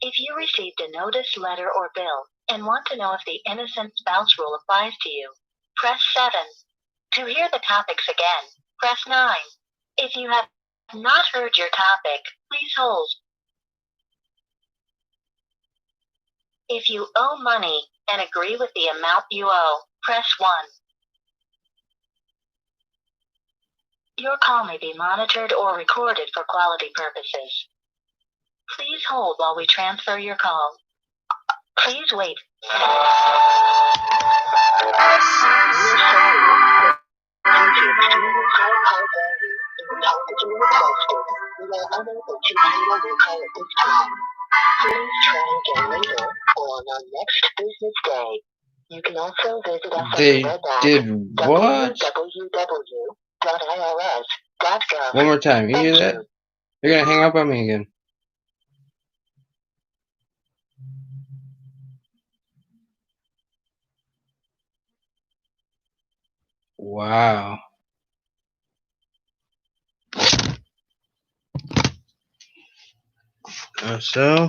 If you received a notice, letter, or bill and want to know if the innocent spouse rule applies to you, press 7. To hear the topics again, press 9. If you have not heard your topic, please hold. If you owe money and agree with the amount you owe, press 1. Your call may be monitored or recorded for quality purposes. Please hold while we transfer your call. Please wait. Please try again later or on our next business day. You can also visit us They at the did what? www.irs.gov. One more time. You hear that? They're gonna hang up on me again. Wow. So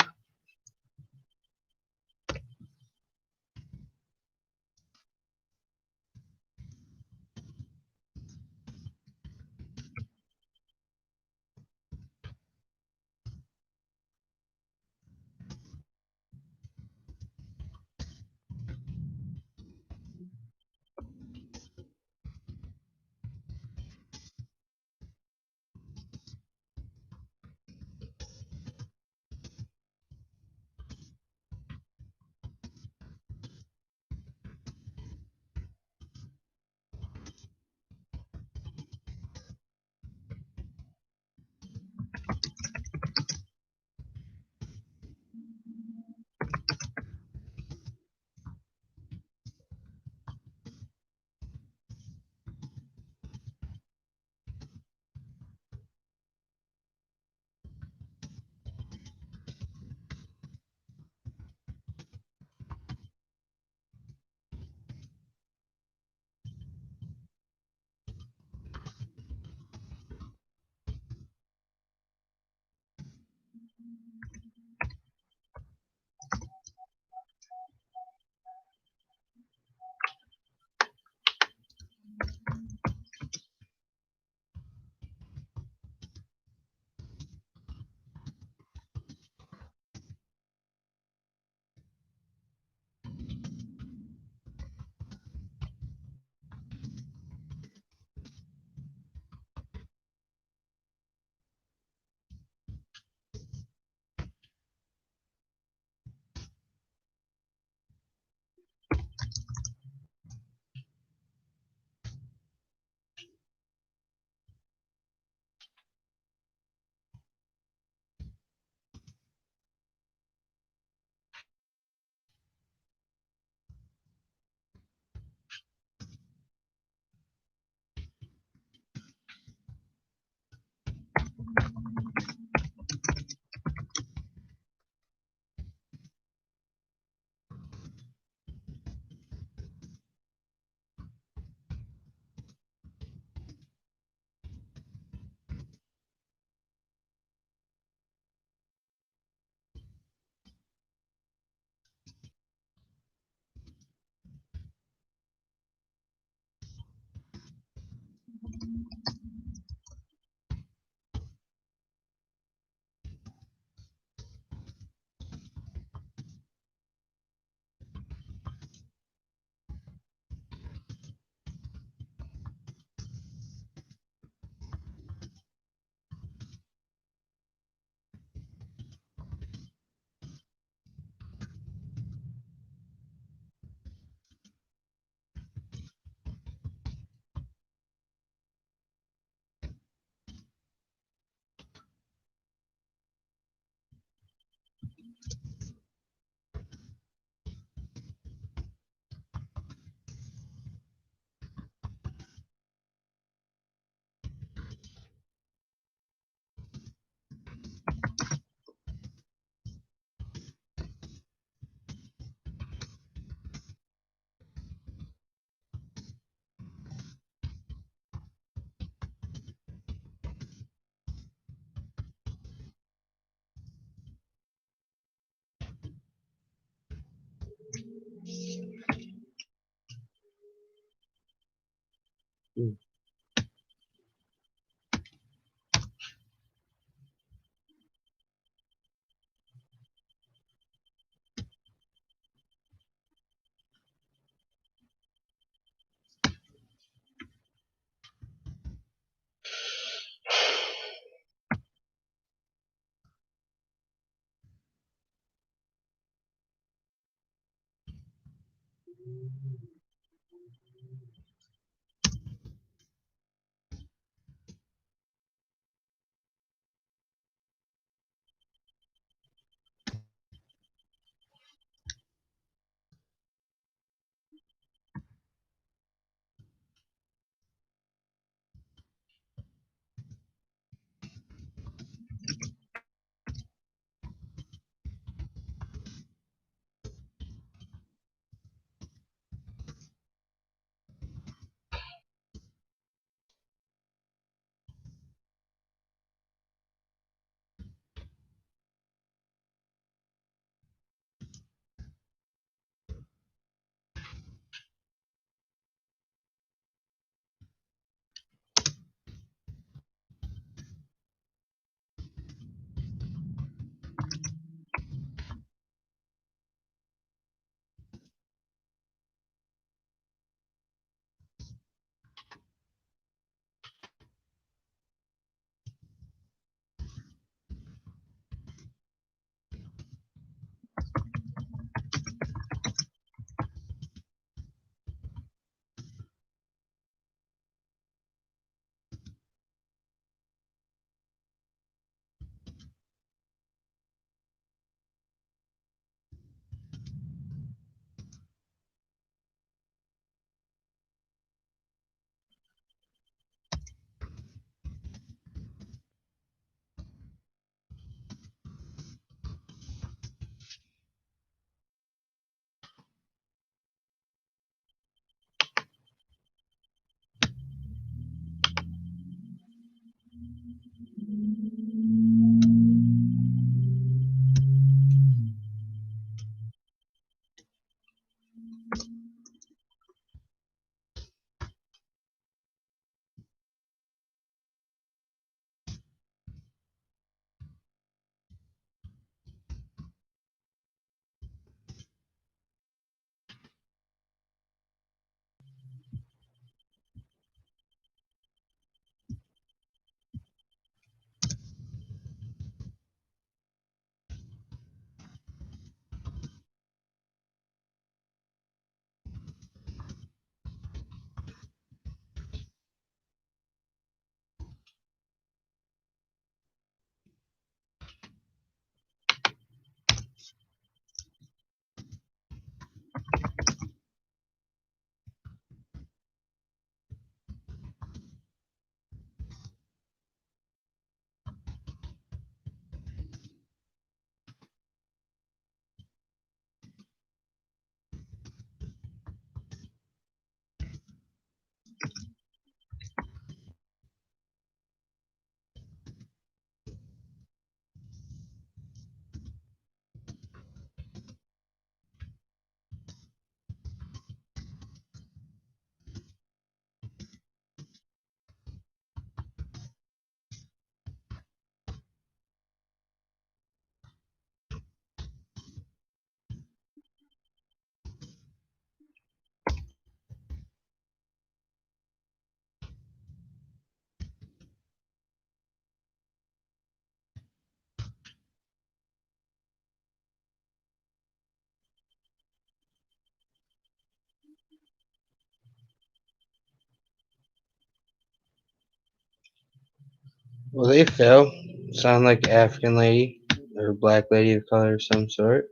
Well, they fell. Sound like African lady or black lady of color of some sort.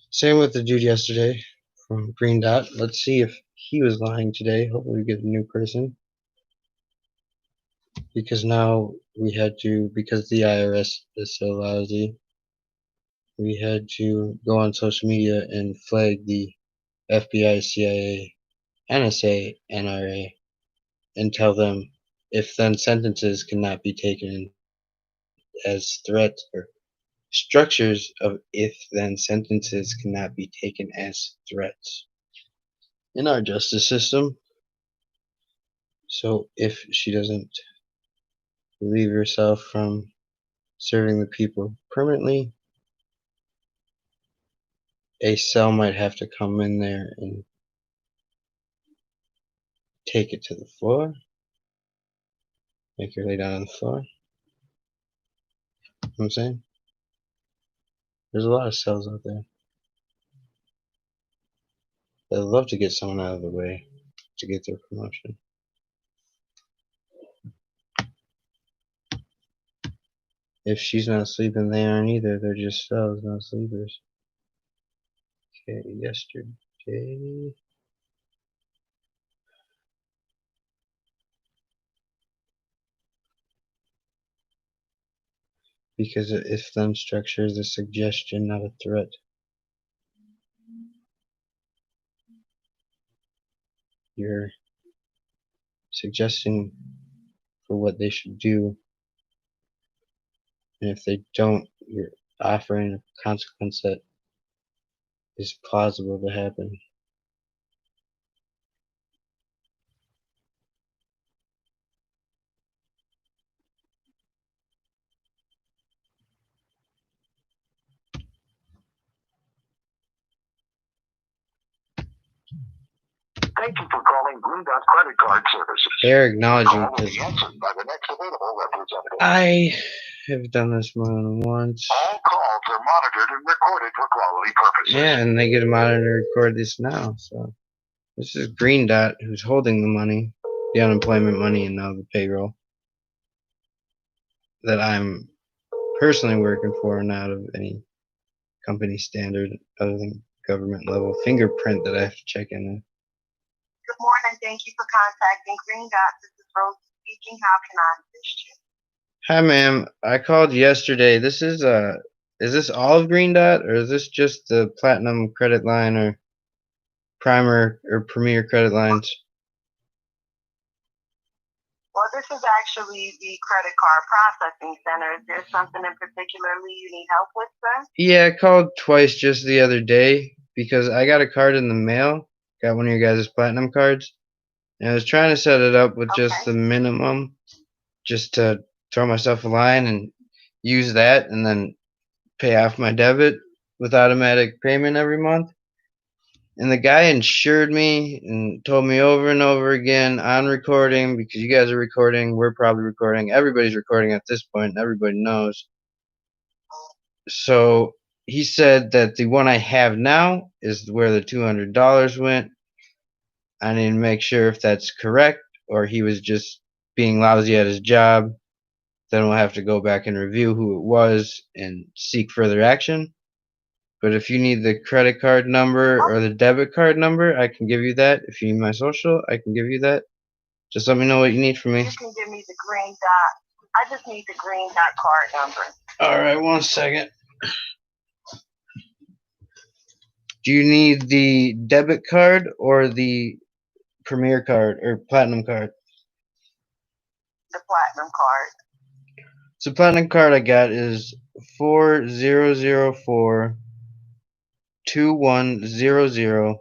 Same with the dude yesterday from Green Dot. Let's see if he was lying today. Hopefully, we get a new person. Because now we had to, because the IRS is so lousy, we had to go on social media and flag the FBI, CIA, NSA, NRA, and tell them if then sentences cannot be taken as threats, or structures of if then sentences cannot be taken as threats. In our justice system, So if she doesn't relieve herself from serving the people permanently, a cell might have to come in there and take it to the floor, make her lay down on the floor. You know what I'm saying? There's a lot of cells out there. They'd love to get someone out of the way to get their promotion. If she's not sleeping, they aren't either. They're just cells, not sleepers. Okay, yesterday. Because if then structure is a suggestion, not a threat. You're suggesting for what they should do, and if they don't, you're offering a consequence that is plausible to happen. Thank you for calling Green Dot Credit Card Services. They're acknowledging Call will because be answered by the next available representative. I have done this more than once. All calls are monitored and recorded for quality purposes. Yeah, and they get a monitor to record this now. So this is Green Dot who's holding the money, the unemployment money, and now the payroll that I'm personally working for, not of any company standard other than government level fingerprint that I have to check in with. Good morning. Thank you for contacting Green Dot. This is Rose speaking. How can I assist you? Hi, ma'am. I called yesterday. This is this all of Green Dot, or is this just the Platinum credit line or Primer or Premier credit lines? Well, this is actually the credit card processing center. Is there something in particularly you need help with, sir? Yeah, I called twice just the other day because I got a card in the mail. Got one of your guys' Platinum cards. And I was trying to set it up with just the minimum, just to throw myself a line and use that and then pay off my debit with automatic payment every month. And the guy insured me and told me over and over again on recording, because you guys are recording, we're probably recording, everybody's recording at this point, and everybody knows. So he said that the one I have now is where the $200 went. I need to make sure if that's correct or he was just being lousy at his job. Then we'll have to go back and review who it was and seek further action. But if you need the credit card number or the debit card number, I can give you that. If you need my social, I can give you that. Just let me know what you need from me. You can give me the Green Dot. I just need the Green Dot card number. Alright, 1 second. Do you need the debit card or the Premier card or Platinum card? The Platinum card. So Platinum card I got is 4004 2100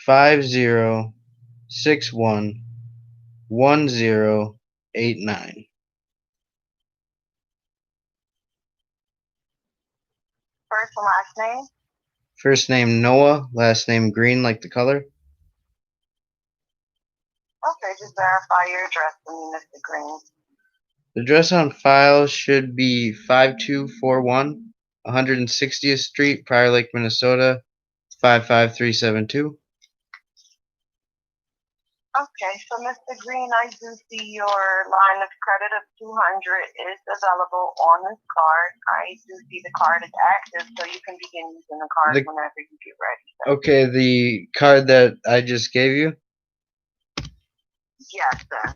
5061 1089. First and last name? First name Noah, last name Green like the color. Okay, just verify your address for me, Mr. Green. The address on file should be 5241 160th Street, Prior Lake, Minnesota 55372. Okay, so Mr. Green, I do see your line of credit of 200 is available on this card. I do see the card is active, so you can begin using the card whenever you get ready. Sir. Okay, the card that I just gave you? Yes, sir.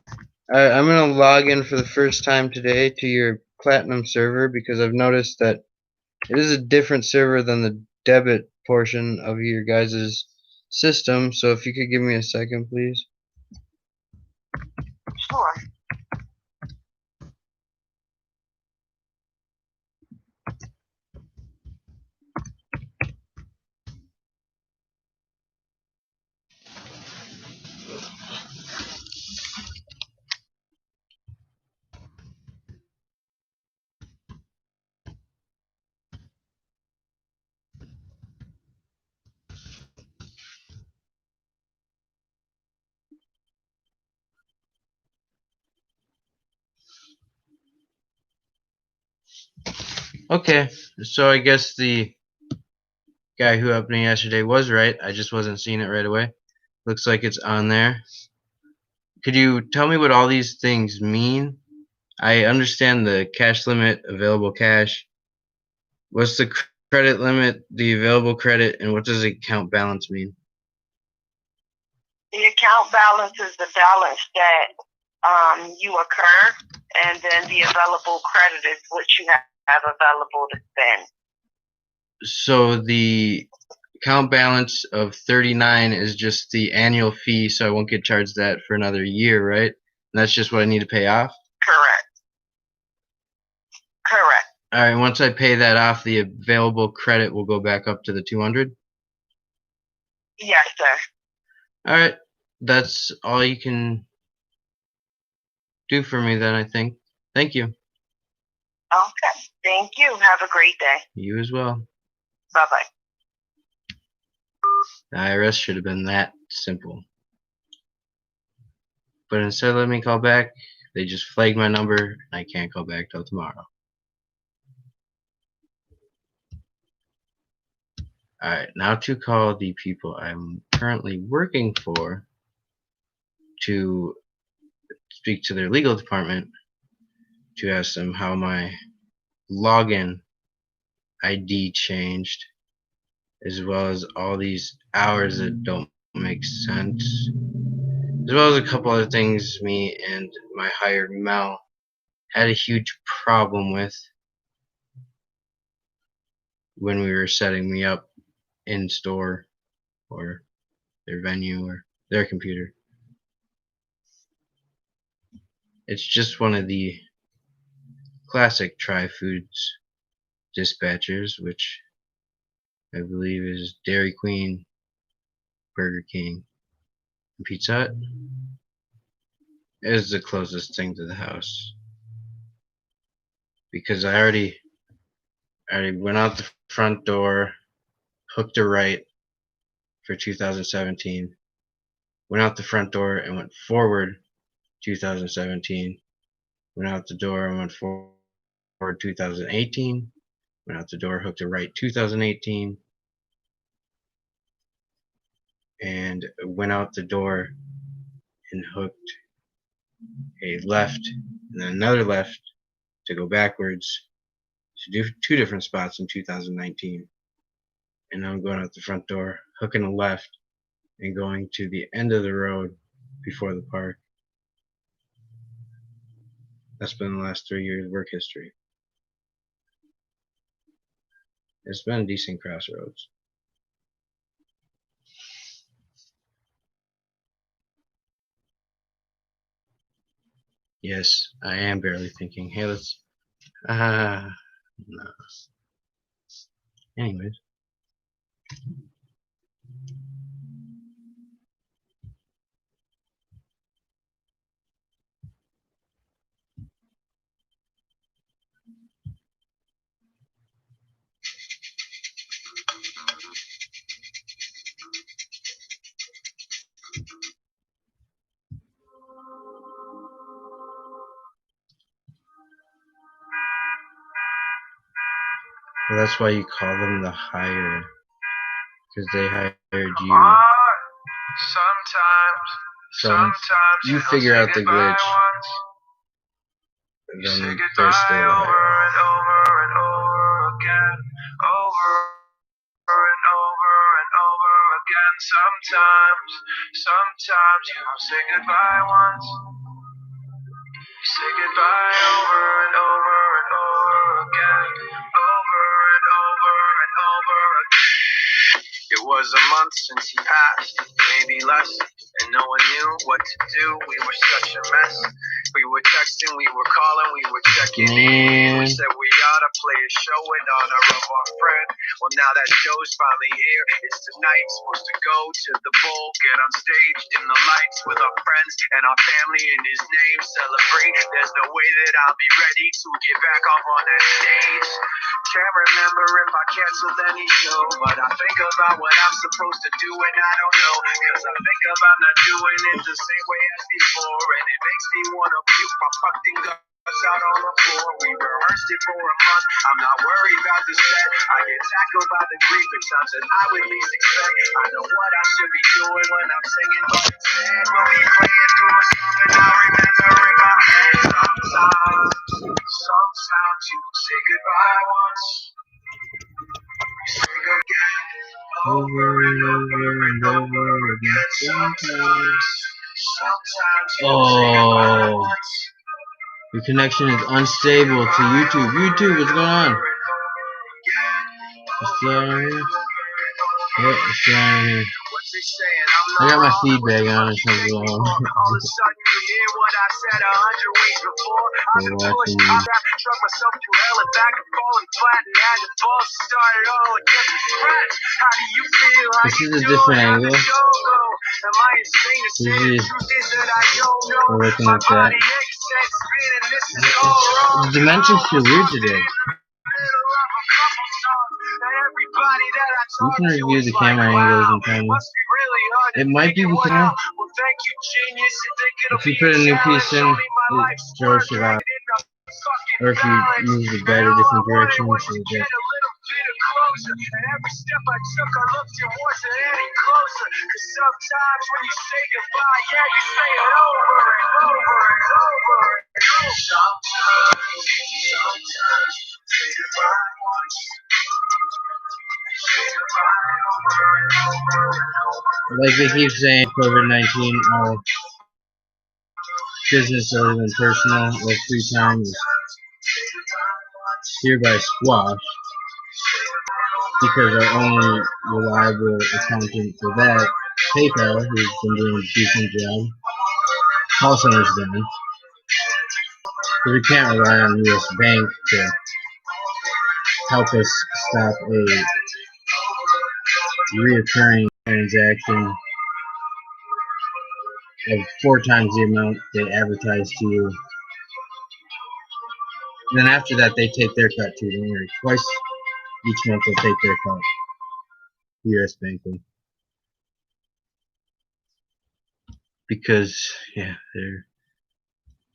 Alright, I'm going to log in for the first time today to your Platinum server because I've noticed that it is a different server than the debit portion of your guys' system. So if you could give me a second, please. Sure. Okay, so I guess the guy who helped me yesterday was right. I just wasn't seeing it right away. Looks like it's on there. Could you tell me what all these things mean? I understand the cash limit, available cash. What's the credit limit, the available credit, and what does the account balance mean? The account balance is the balance that you incur, and then the available credit is what you have available to spend. So the account balance of 39 is just the annual fee, so I won't get charged that for another year, right? And that's just what I need to pay off? Correct. Correct. All right, once I pay that off, the available credit will go back up to the 200? Yes, sir. All right, that's all you can do for me then, I think. Thank you. Okay. Thank you. Have a great day. You as well. Bye-bye. The IRS should have been that simple. But instead of letting me call back, they just flagged my number and I can't call back till tomorrow. Alright, now to call the people I'm currently working for to speak to their legal department to ask them how my login ID changed, as well as all these hours that don't make sense, as well as a couple other things me and my hired Mel had a huge problem with when we were setting me up in store or their venue or their computer. It's just one of the classic Tri-Foods dispatchers, which I believe is Dairy Queen, Burger King, and Pizza Hut. It is the closest thing to the house, because I already went out the front door, hooked a right for 2017, went out the front door and went forward 2017, went out the door and went forward 2018, went out the door, hooked a right 2018, and went out the door and hooked a left and then another left to go backwards to do two different spots in 2019. And now I'm going out the front door, hooking a left and going to the end of the road before the park. That's been the last 3 years of work history. It's been a decent crossroads. Yes, I am barely thinking. Hey, let's no. Anyways. Well, that's why you call them the hire, because they hired you. So you figure out the glitch, and then they're still Sometimes you don't say goodbye once. You say goodbye over and over and over again, over and over and over again. It was a month since he passed, maybe less, and no one knew what to do. We were such a mess. We were texting, we were calling, we were checking in. We said we ought to play a show in honor of our friend. Well, now that show's finally here. It's tonight, supposed to go to the bowl, get on stage in the lights with our friends and our family in his name. Celebrate. There's no way that I'll be ready to get back up on that stage. Can't remember if I canceled any show, but I think about what I'm supposed to do and I don't know, cause I think about not doing it the same way as before, and it makes me wanna puke my fucking gut. Out on the floor, we rehearsed it for a month. I'm not worried about the set. I get tackled by the grief at times that I would least expect. I know what I should be doing when I'm singing, but instead we'll be playing through a song and I remember in my head. Sometimes you say goodbye once, you say again, over and over and over again. Sometimes you say goodbye Oh, once. your connection is unstable to YouTube. YouTube, what's going on? What's going on here? What's going on here? I got my feedback on or something. All of a sudden you hear what I said 100 weeks before. I've been pushed, I've struck myself through hell and back and falling flat and had to fall started all again from scratch. How do you feel? How This you is a doing? different How'd angle. the show go? Am I insane to say the truth is that I don't know? We're looking My at that. body aches, head spinning, this is all wrong. The dimensions feel weird today. You can review the camera angles and kind of. It might be because if you put a new piece in, it shows it out. Or if you move the bed a different direction, so that. And every step I took, I looked towards it any closer. Cause sometimes when you say goodbye, yeah, you say it over and over and over and over. Sometimes say goodbye once. Say goodbye over and over and over. Like they keep saying, COVID-19, all business other than personal or free time is hereby squashed because our only reliable accountant for that, PayPal, who's been doing a decent job, call center's down. Because we can't rely on U.S. Bank to help us stop a reoccurring transaction of 4 times the amount they advertise to you. And then after that, they take their cut too. Don't worry. Twice each month, they'll take their cut. U.S. Banking. Because, yeah, they're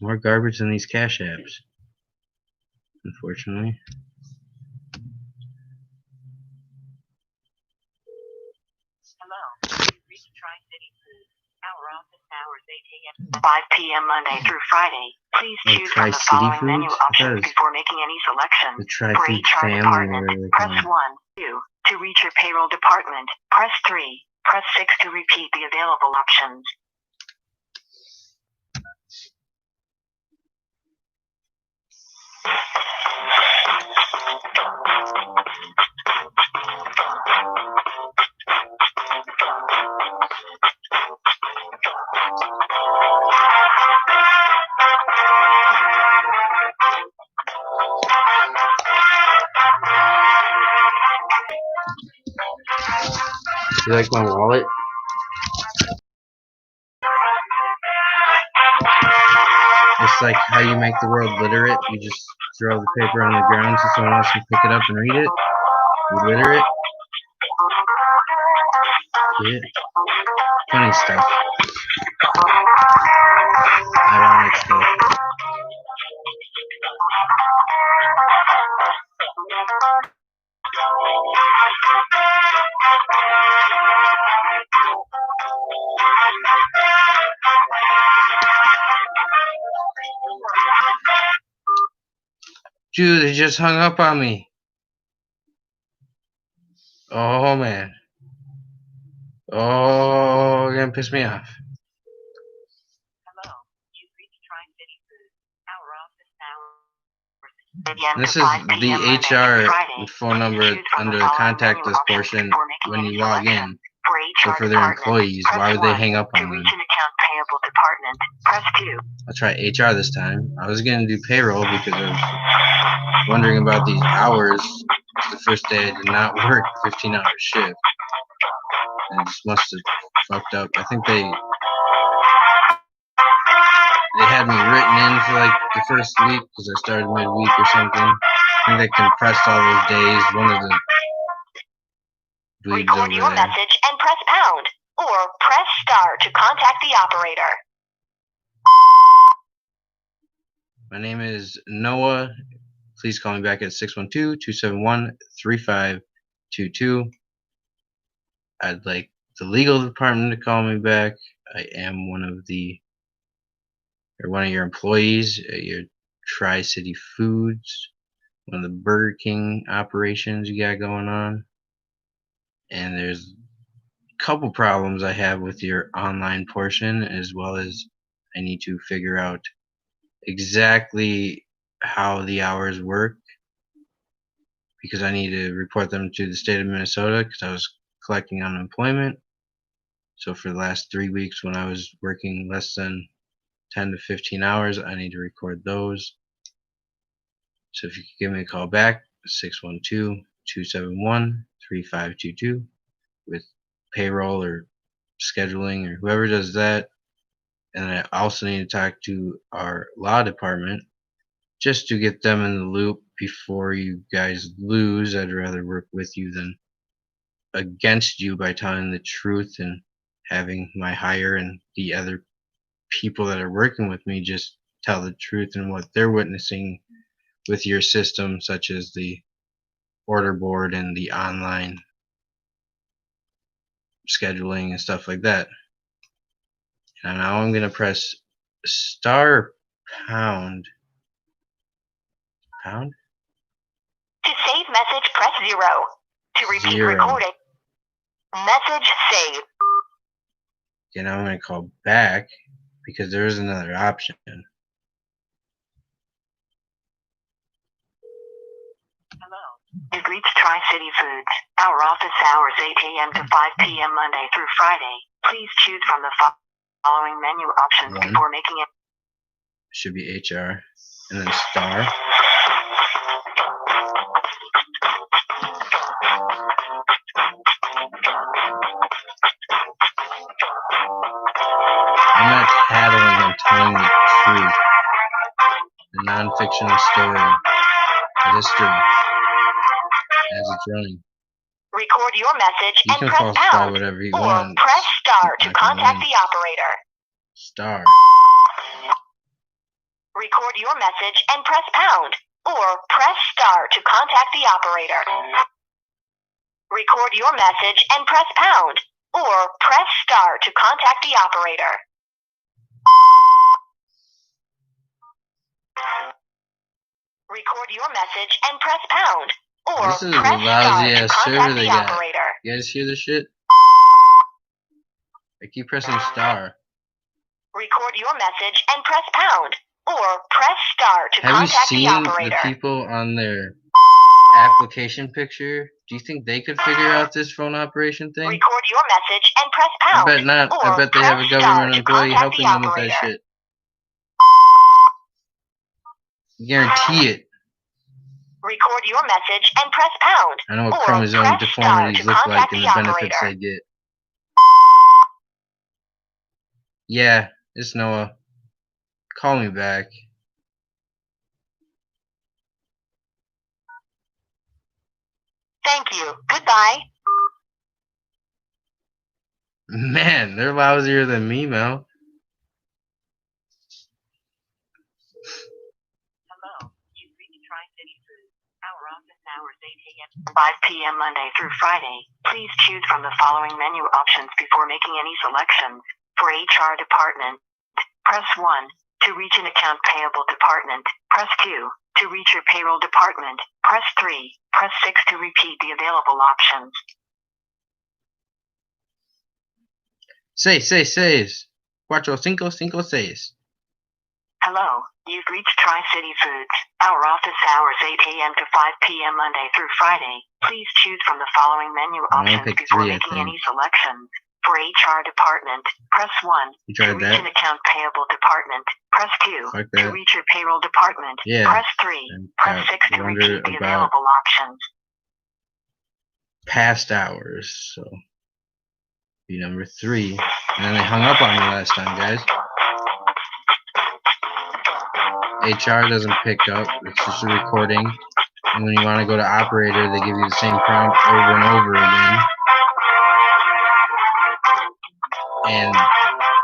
more garbage than these cash apps, unfortunately. Hello. You've reached Tri-City Food. Our office hours 8 a.m. to 5 p.m. Monday through Friday. Please choose from the Tri-City following menu Foods? options before making any selection. The For Tri-Food HR family, department, whatever they press call it. 1. 2. To reach your payroll department, press 3. Press 6 to repeat the available options. You like my wallet? It's like how you make the world literate. You just throw the paper on the ground so someone else can pick it up and read it. You litter it. Yeah. Funny stuff. Ironic stuff. Dude, they just hung up on me. Oh, man. Oh, you're gonna piss me off. Hello. You've reached Tri-City Food. Our office hours. This is the HR phone number under the contact us portion when you log in. So for their employees, why would they hang up on them? To reach an account payable department, press 2. I'll try HR this time. I was gonna do payroll because I was wondering about these hours. The first day I did not work 15-hour shift. And it just must have fucked up. I think they had me written in for like the first week because I started midweek or something. I think they compressed all those days. One of the dweebs Record over your there. message and press pound, or press star to contact the operator. My name is Noah. Please call me back at 612-271-3522. I'd like the legal department to call me back. I am one of your employees at your Tri-City Foods, one of the Burger King operations you got going on. And there's a couple problems I have with your online portion, as well as I need to figure out exactly how the hours work, because I need to report them to the state of Minnesota because I was collecting unemployment. So for the last 3 weeks when I was working less than 10 to 15 hours, I need to record those. So if you could give me a call back, 612-271-3522 with payroll or scheduling or whoever does that. And I also need to talk to our law department just to get them in the loop before you guys lose. I'd rather work with you than against you by telling the truth and having my hire and the other people that are working with me just tell the truth and what they're witnessing with your system, such as the order board and the online scheduling and stuff like that. And now I'm going to press star pound. Pound? To save message, press 0. To repeat 0. recording, message saved. Okay, now I'm going to call back because there is another option. You've reached Tri-City Foods. Our office hours 8 a.m. to 5 p.m. Monday through Friday. Please choose from the following menu options before making it. Should be HR and then star. I'm not tattling, I'm telling the truth. The non-fictional story. History. As it's running. Record your message You and can press falsify pound, whatever you or want. press star to Not gonna contact win. the operator. Star. Record your message and press pound, or press star to contact the operator. Record your message and press pound, or press star to contact the operator. Record your message and press pound, or This is a press star lousy to ass server contact they the got. operator. You guys hear this shit? I keep pressing star. Record your message and press pound, or press star to Have you contact the seen operator. the people on their application picture? Do you think they could figure out this phone operation thing? Record your message and press I pound. bet not. I or bet they have a press star government to employee contact the helping them with that operator. shit. Guarantee it. Record your message and press pound. I know what or chromosome press deformities star to look like contact and the the benefits operator. they get. Yeah, it's Noah. Call me back. Thank you. Goodbye. Man, they're lousier than me, Mel. Hello. You've reached Tri-City Foods. Our office hours 8 a.m. 5 p.m. Monday through Friday. Please choose from the following menu options before making any selections. For HR department, press 1. To reach an account payable department, press 2. To reach your payroll department, press 3. Press 6 to repeat the available options. Seis. 4-5-5-6. Hello. You've reached Tri-City Foods. Our office hours 8 a.m. to 5 p.m. Monday through Friday. Please choose from the following menu I'm gonna options pick before 3, I making think. any selections. For HR department, press 1. You To tried reach that? an account payable department, press 2. Fuck To that. reach your payroll department, Yeah. press 3. And Press 6 to wondered repeat the about available options. past hours, so be number 3. And then they hung up on me last time, guys. HR doesn't pick up. It's just a recording. And when you want to go to operator, they give you the same prompt over and over again. And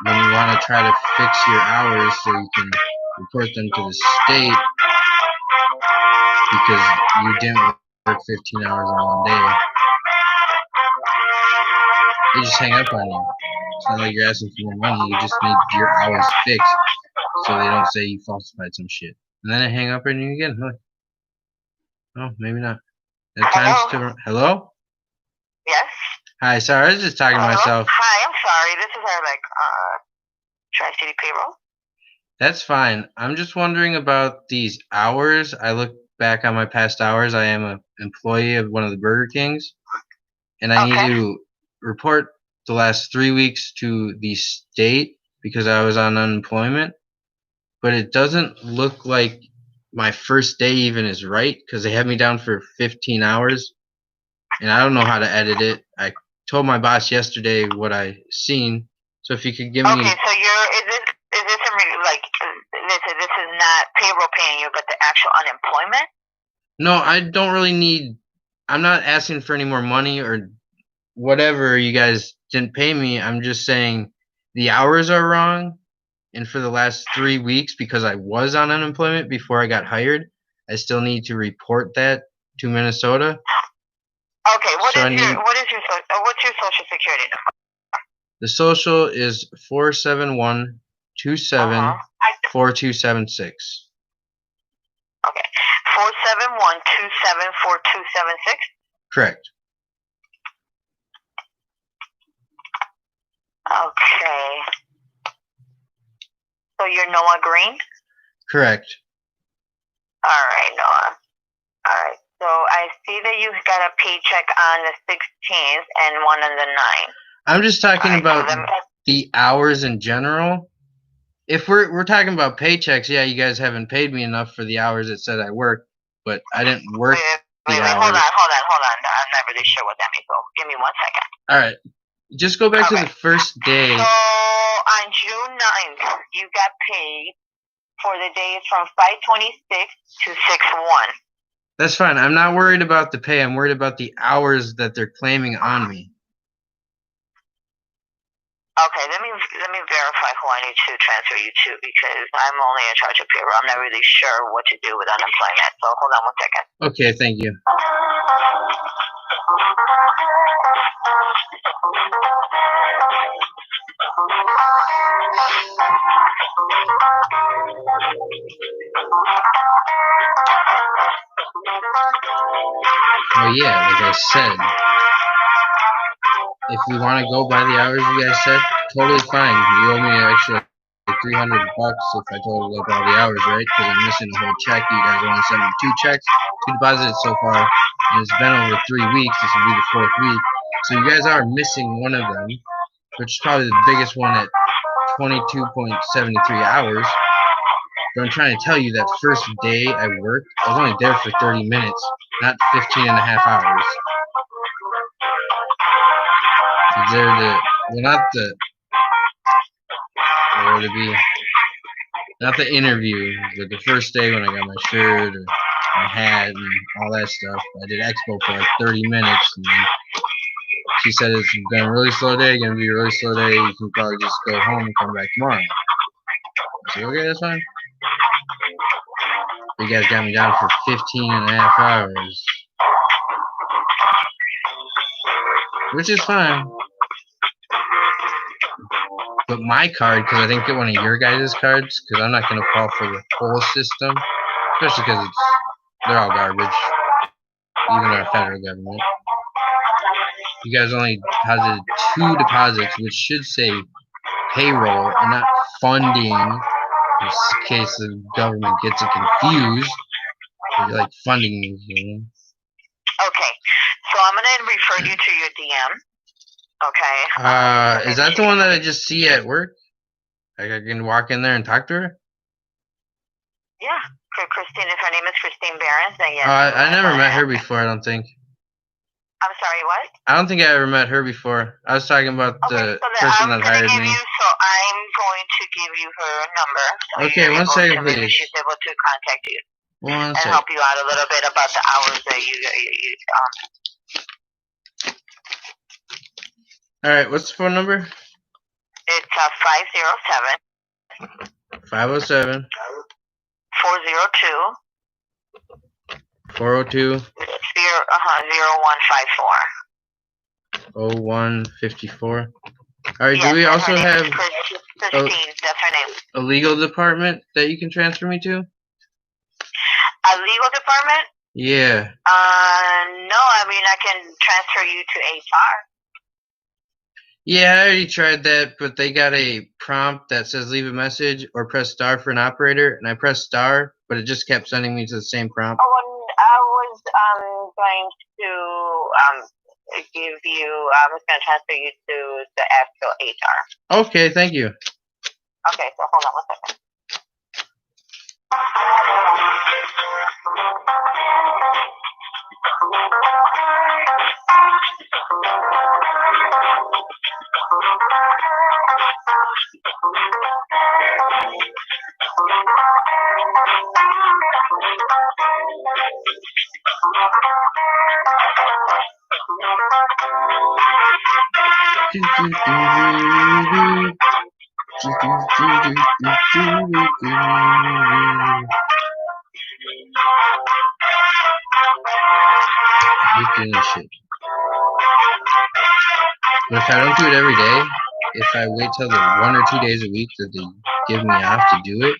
when you want to try to fix your hours so you can report them to the state because you didn't work 15 hours in one day. They just hang up on you. It's not like you're asking for more money. You just need your hours fixed so they don't say you falsified some shit. And then they hang up on you again. Like, oh, maybe not. At times to hello? Yes. Hi, sorry, I was just talking to myself. Hi, I'm sorry. This is our Tri-City payroll. That's fine. I'm just wondering about these hours. I look back on my past hours. I am an employee of one of the Burger Kings, and I need to report the last 3 weeks to the state because I was on unemployment. But it doesn't look like my first day even is right because they have me down for 15 hours, and I don't know how to edit it. I told my boss yesterday what I seen. So if you could give me. Okay, so is this this is not payroll paying you, but the actual unemployment? No, I don't really need. I'm not asking for any more money or whatever. You guys didn't pay me. I'm just saying the hours are wrong, and for the last 3 weeks, because I was on unemployment before I got hired, I still need to report that to Minnesota. Okay, what's your social security number? The social is 471-27-4276. Okay, 471-27-4276. Correct. Okay. So you're Noah Green? Correct. All right, Noah. All right. So I see that you got a paycheck on the 16th and one on the 9th. I'm just talking about the hours in general. If we're talking about paychecks, yeah, you guys haven't paid me enough for the hours it said I worked, but I didn't work the hours. Hold on. I'm not really sure what that means, so give me 1 second. All right. Just go back to the first day. So on June 9th, you got paid for the days from 5/26 to 6/1. That's fine. I'm not worried about the pay. I'm worried about the hours that they're claiming on me. Okay, let me verify who I need to transfer you to because I'm only in charge of payroll. I'm not really sure what to do with unemployment. So hold on 1 second. Okay, thank you. Oh yeah, like I said, if we want to go by the hours you guys said, totally fine. You owe me actually like $300 if I total up all the hours, right? Because I'm missing a whole check. You guys only sent me 2 checks, 2 deposits so far, and it's been over 3 weeks. This will be the 4th week. So you guys are missing one of them, which is probably the biggest one at 22.73 hours. But I'm trying to tell you that first day I worked, I was only there for 30 minutes, not 15 and a half hours. Not the interview, but the first day when I got my shirt or my hat and all that stuff. I did expo for like 30 minutes, and then she said it's been a really slow day, gonna be a really slow day, you can probably just go home and come back tomorrow. I said, okay, that's fine. You guys got me down for 15 and a half hours. Which is fine. But my card, because I didn't get one of your guys' cards, because I'm not going to fall for the whole system, especially because they're all garbage, even our federal government. You guys only deposited 2 deposits, which should say payroll and not funding, in case the government gets it confused. You're like funding me, you know? Okay, so I'm going to refer you to your DM. Okay. Is that the one that I just see at work? Like I can walk in there and talk to her? Yeah, Christine. If her name is Christine Behrens, then yes. I never met her before, I don't think. I'm sorry, what? I don't think I ever met her before. I was talking about the person that hired me. So I'm going to give you her number. So okay, 1 second, please. Maybe she's able to contact you. 1 second. And help you out a little bit about the hours that you Alright, what's the phone number? It's 507. 507. 402 402 0154. 0154. Alright, do we also have Christine, that's her name. a legal department that you can transfer me to? A legal department? Yeah. No, I mean, I can transfer you to HR. Yeah, I already tried that, but they got a prompt that says leave a message or press star for an operator, and I pressed star, but it just kept sending me to the same prompt. Oh, and I was going to give you, I was going to transfer you to the actual HR. Okay, thank you. Okay, so hold on 1 second. Doing this shit. But if I don't do it every day, if I wait till the 1 or 2 days a week that they give me off to do it,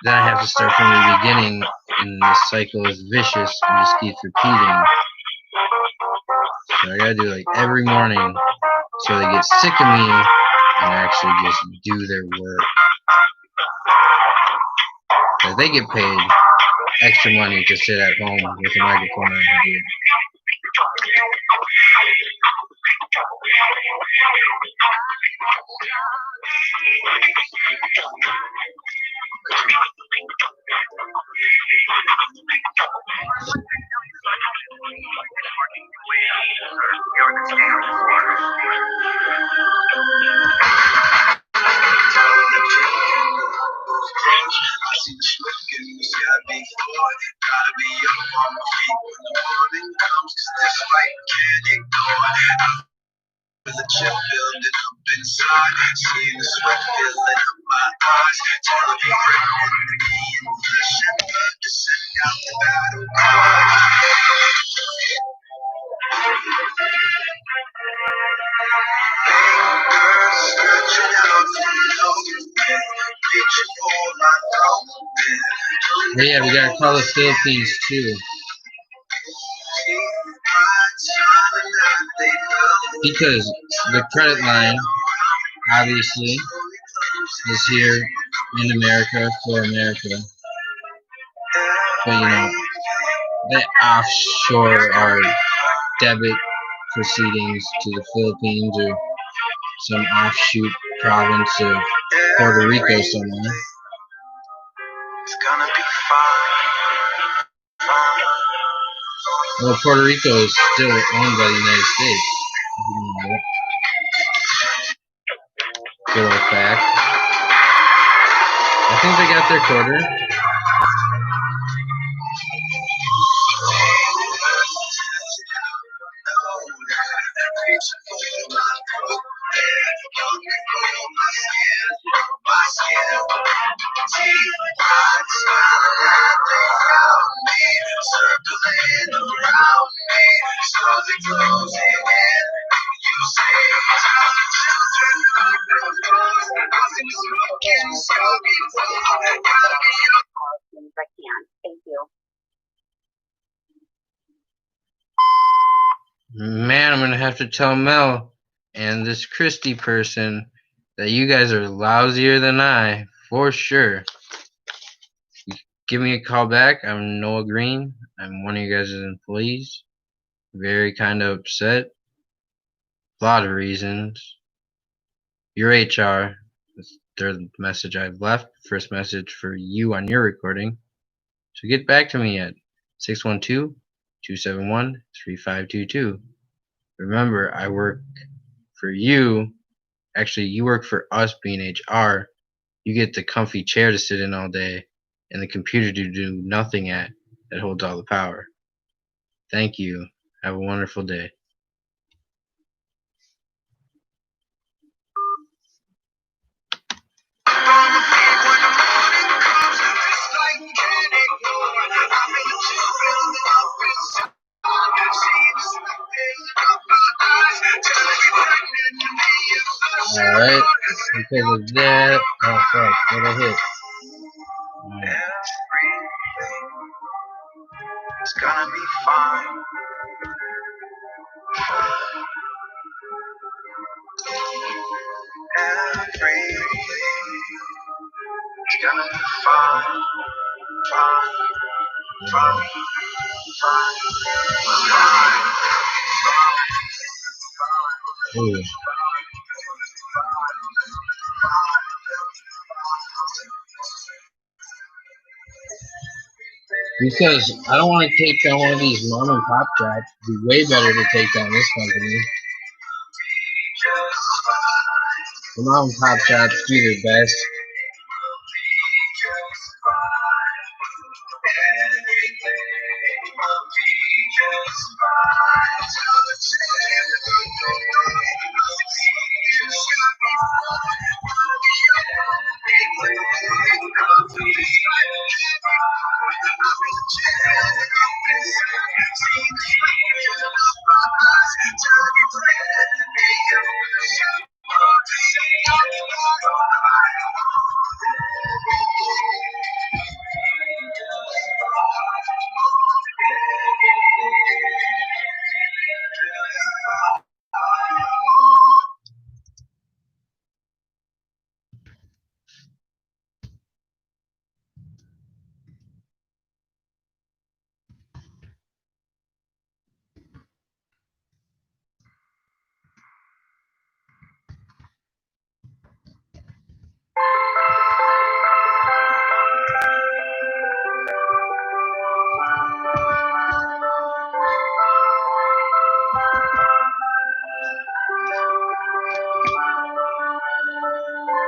then I have to start from the beginning, and the cycle is vicious and just keeps repeating. So I gotta do it like every morning, so they get sick of me and actually just do their work. So they get paid extra money to sit at home with a microphone on their computer. Gotta be up on my feet when the morning comes, 'cause this fight can't ignore. Feel the chip building up inside, seeing the sweat filling up my eyes, telling me written in the flesh and blood to send out the battle cry. Fingers stretching out from nowhere, reaching for my throat. But yeah, we gotta call the Philippines too. Because the credit line, obviously, is here in America for America. But you know, they offshore our debit proceedings to the Philippines or some offshoot province of Puerto Rico somewhere. It's gonna be fine. Well, Puerto Rico is still owned by the United States. Good old fact. I think they got their quarter. Circling around me, slowly closing in. You say, children, nothing is broken, so before. Gotta be I can't. Thank you. Man, I'm gonna have to tell Mel and this Christy person that you guys are lousier than I, for sure. Give me a call back. I'm Noah Green. I'm one of you guys' employees. Very kind of upset. A lot of reasons. Your HR. That's the third message I've left. First message for you on your recording. So get back to me at 612-271-3522. Remember, I work for you. Actually, you work for us being HR. You get the comfy chair to sit in all day and the computer to do nothing at that holds all the power. Thank you. Have a wonderful day. Alright, because of that. Oh fuck, what I hit? Alright. It's gonna be fine. Everything's gonna be fine. Fine. Fine. Fine. Ooh. Because I don't want to take down one of these mom and pop shops. It'd be way better to take down this company. The mom and pop shops do their best.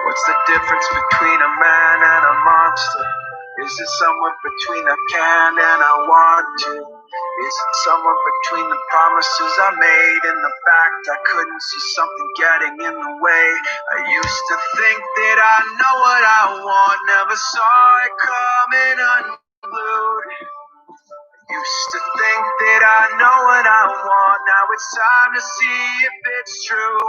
What's the difference between a man and a monster? Is it somewhere between I can and I want to? Is it somewhere between the promises I made and the fact I couldn't see something getting in the way? I used to think that I know what I want, never saw it coming unglued. Used to think that I know what I want, now it's time to see if it's true.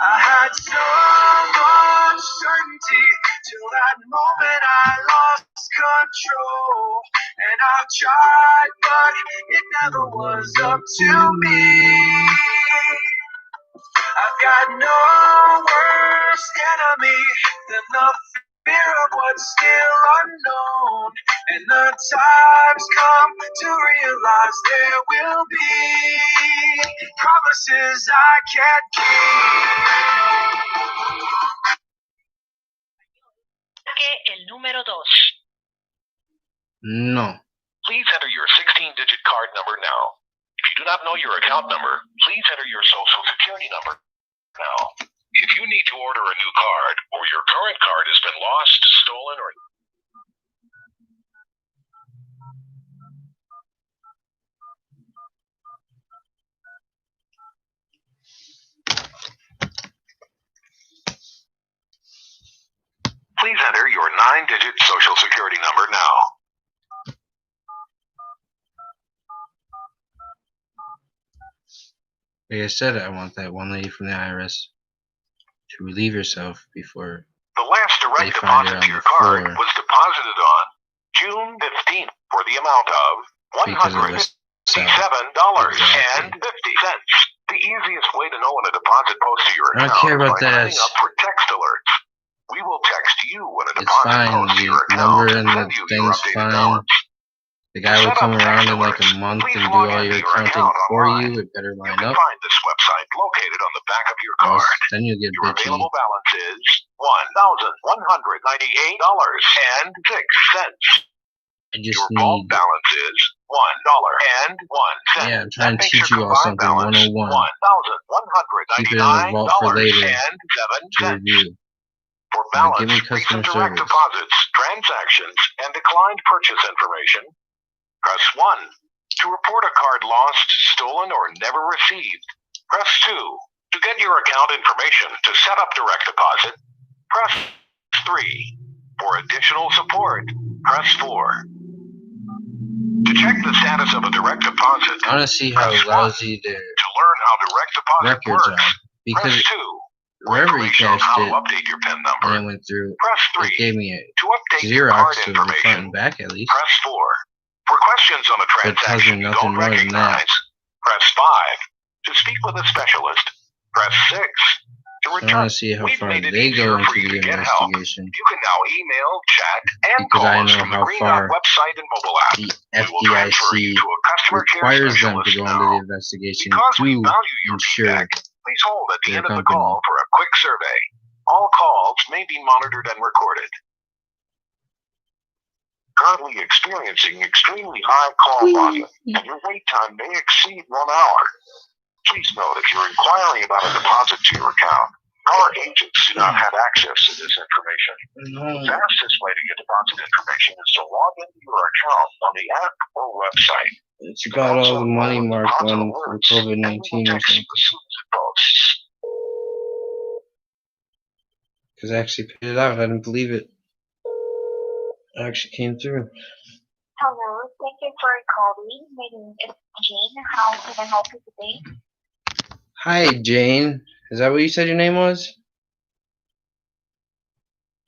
I had so much certainty till that moment I lost control. And I've tried, but it never was up to me. I've got no worse enemy than the fear of what's still unknown. And the time's come to realize there will be promises I can't keep. El número 2. No. Please enter your 16-digit card number now. If you do not know your account number, please enter your social security number now. If you need to order a new card, or your current card has been lost, stolen, or... Please enter your 9-digit social security number now. Like I said, I want that one lady from the IRS to relieve herself before The last they direct find her deposit on to your the card floor was deposited on June 15th for the amount of because it was so. $157.50. The easiest way to know when a deposit posts to your I don't account care about is by that. signing up for text alerts. We will text you when a It's deposit fine. posts to The your account number and and the send you your thing's updated fine. balance. The guy will Set come up text around in like a alerts. month Please and do log all into your your accounting account for online. you. It better You line can up. find this website located on the back of your Else card. then you'll get Your bitchy. available balance is $1,198.06. I just Your bulk need. balance is $1.01. Yeah, I'm trying That to makes teach your you all combined something. balance 101. Keep it in the vault for later to $1,199.07. review. For Now balance, give me customer recent direct service. deposits, transactions, and declined purchase information, press 1. To report a card lost, stolen, or never received, press 2. To get your account information to set up direct deposit, press 3. For additional support, press 4. To check the status of a direct deposit, I want to see how press 1. lousy their To learn how direct deposit records works, are. Because press 2. For wherever he information on cashed how it, to update your PIN and number, it went through. press It 3. gave me a To update your card Xerox of the front information, and back at least, press 4. For questions on a but it tells transaction me you nothing don't more than that. recognize, press 5. To speak with a specialist, press 6. To I return, want to see how we've far made it they easier go for into you the to get help. investigation, You can now email, chat, and because call I us know from the how Green Dot far website and mobile app. the We will transfer you FDIC to a customer care requires them to specialist go now. into the investigation Because we to value your insure feedback, please hold at the their end of the company. call for a quick survey. All calls may be monitored and recorded. Currently experiencing extremely high call volume, and your wait time may exceed 1 hour. Please note if you're inquiring about a deposit to your account, our agents do not have access to this information. The fastest way to get deposit information is to log into your account on the app or website. It's got all the money marked on for COVID-19 or something. Because I actually paid it out. I didn't believe it. It actually came through. Hello, thank you for calling. My name is Jane. How can I help you today? Hi, Jane. Is that what you said your name was?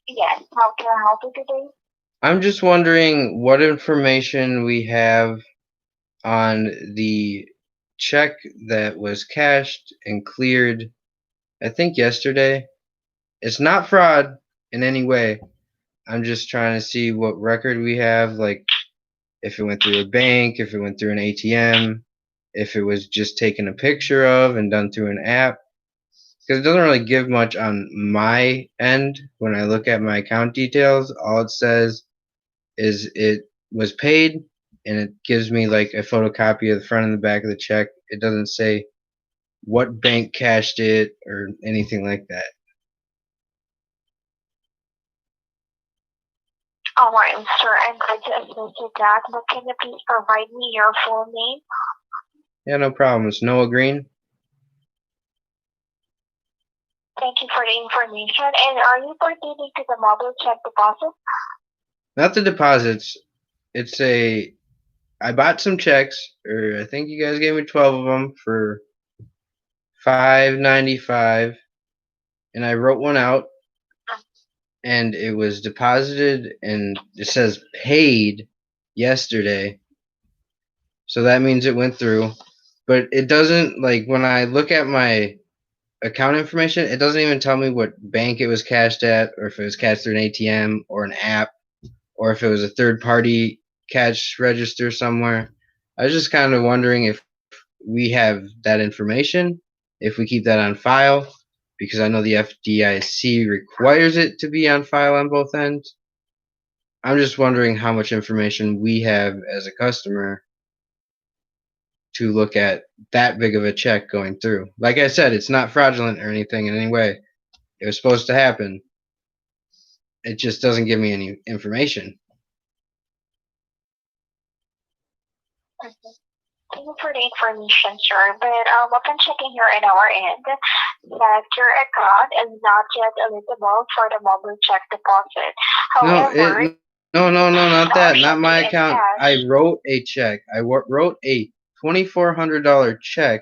Yes, how can I help you today? I'm just wondering what information we have on the check that was cashed and cleared, I think yesterday. It's not fraud in any way. I'm just trying to see what record we have, like if it went through a bank, if it went through an ATM, if it was just taken a picture of and done through an app. Because it doesn't really give much on my end when I look at my account details. All it says is it was paid, and it gives me like a photocopy of the front and the back of the check. It doesn't say what bank cashed it or anything like that. Alright, sir, I'm going to assist with that, but can you please provide me your full name? Yeah, no problem. It's Noah Green. Thank you for the information. And are you pertaining to the mobile check deposit? Not the deposits. It's I bought some checks, or I think you guys gave me 12 of them for $5.95, and I wrote one out, and it was deposited, and it says paid yesterday. So that means it went through, but it doesn't, like, when I look at my account information, it doesn't even tell me what bank it was cashed at, or if it was cashed through an ATM or an app, or if it was a third party cash register somewhere. I was just kind of wondering if we have that information, if we keep that on file, because I know the FDIC requires it to be on file on both ends. I'm just wondering how much information we have as a customer to look at that big of a check going through. Like I said, it's not fraudulent or anything in any way. It was supposed to happen. It just doesn't give me any information. Thank you for the information, sir. But upon checking here at our end, that your account is not yet eligible for the mobile check deposit. However, No, not that. Not my account. I wrote a check. I wrote a $2,400 check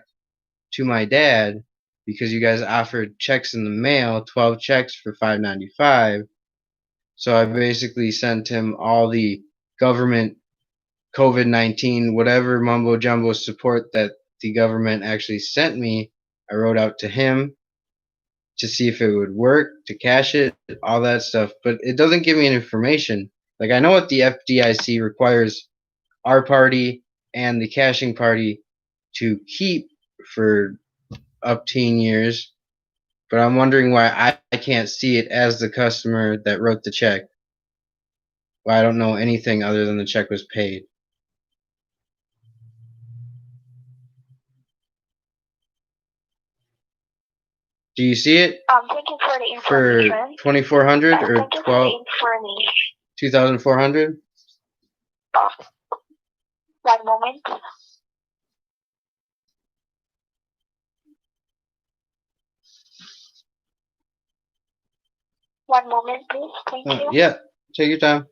to my dad because you guys offered checks in the mail, 12 checks for $5.95. So I basically sent him all the government COVID-19, whatever mumbo jumbo support that the government actually sent me. I wrote out to him to see if it would work, to cash it, all that stuff. But it doesn't give me any information. Like, I know what the FDIC requires our party and the cashing party to keep for up teen years, but I'm wondering why I can't see it as the customer that wrote the check. Why I don't know anything other than the check was paid. Do you see it thank you for the for information. 2,400 or Thank you for the information. 2,400? One moment. One moment, please. Thank you. Yeah, take your time.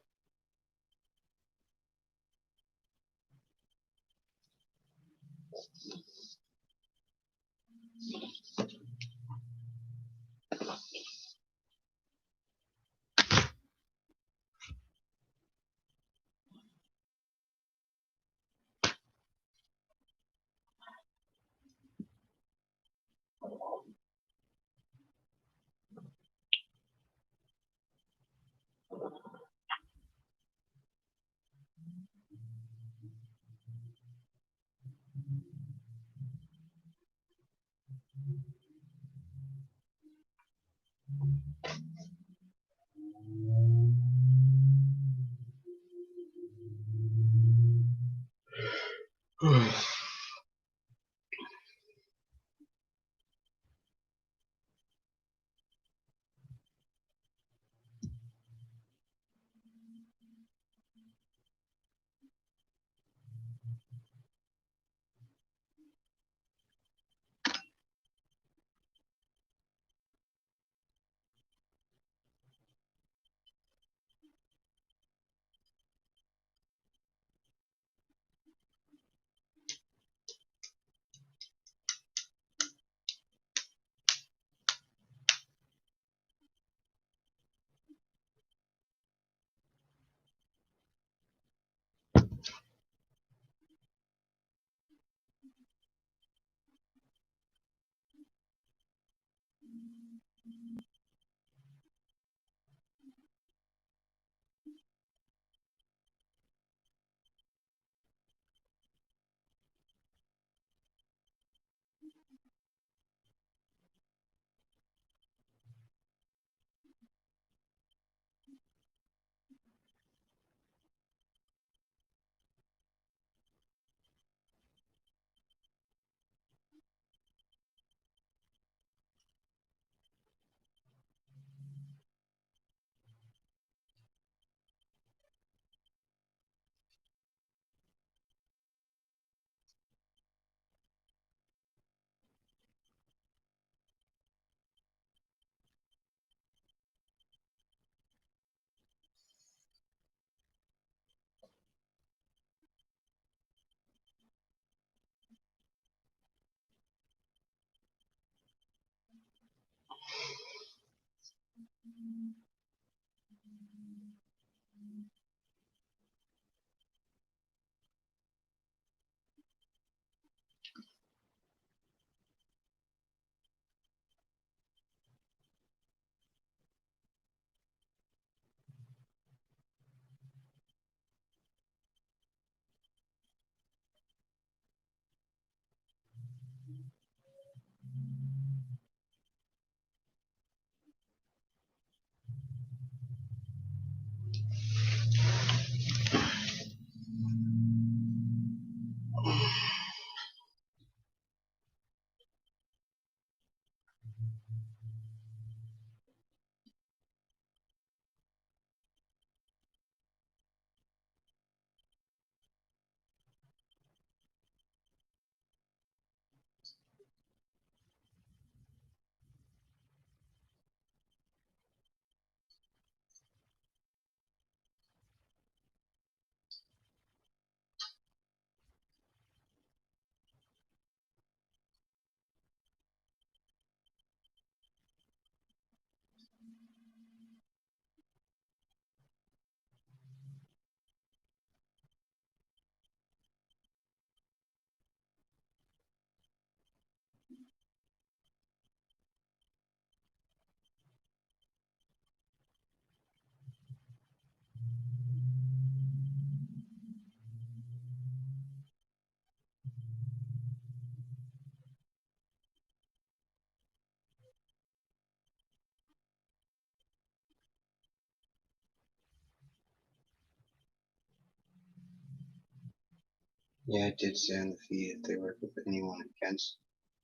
Yeah, it did say on the feed if they work with anyone against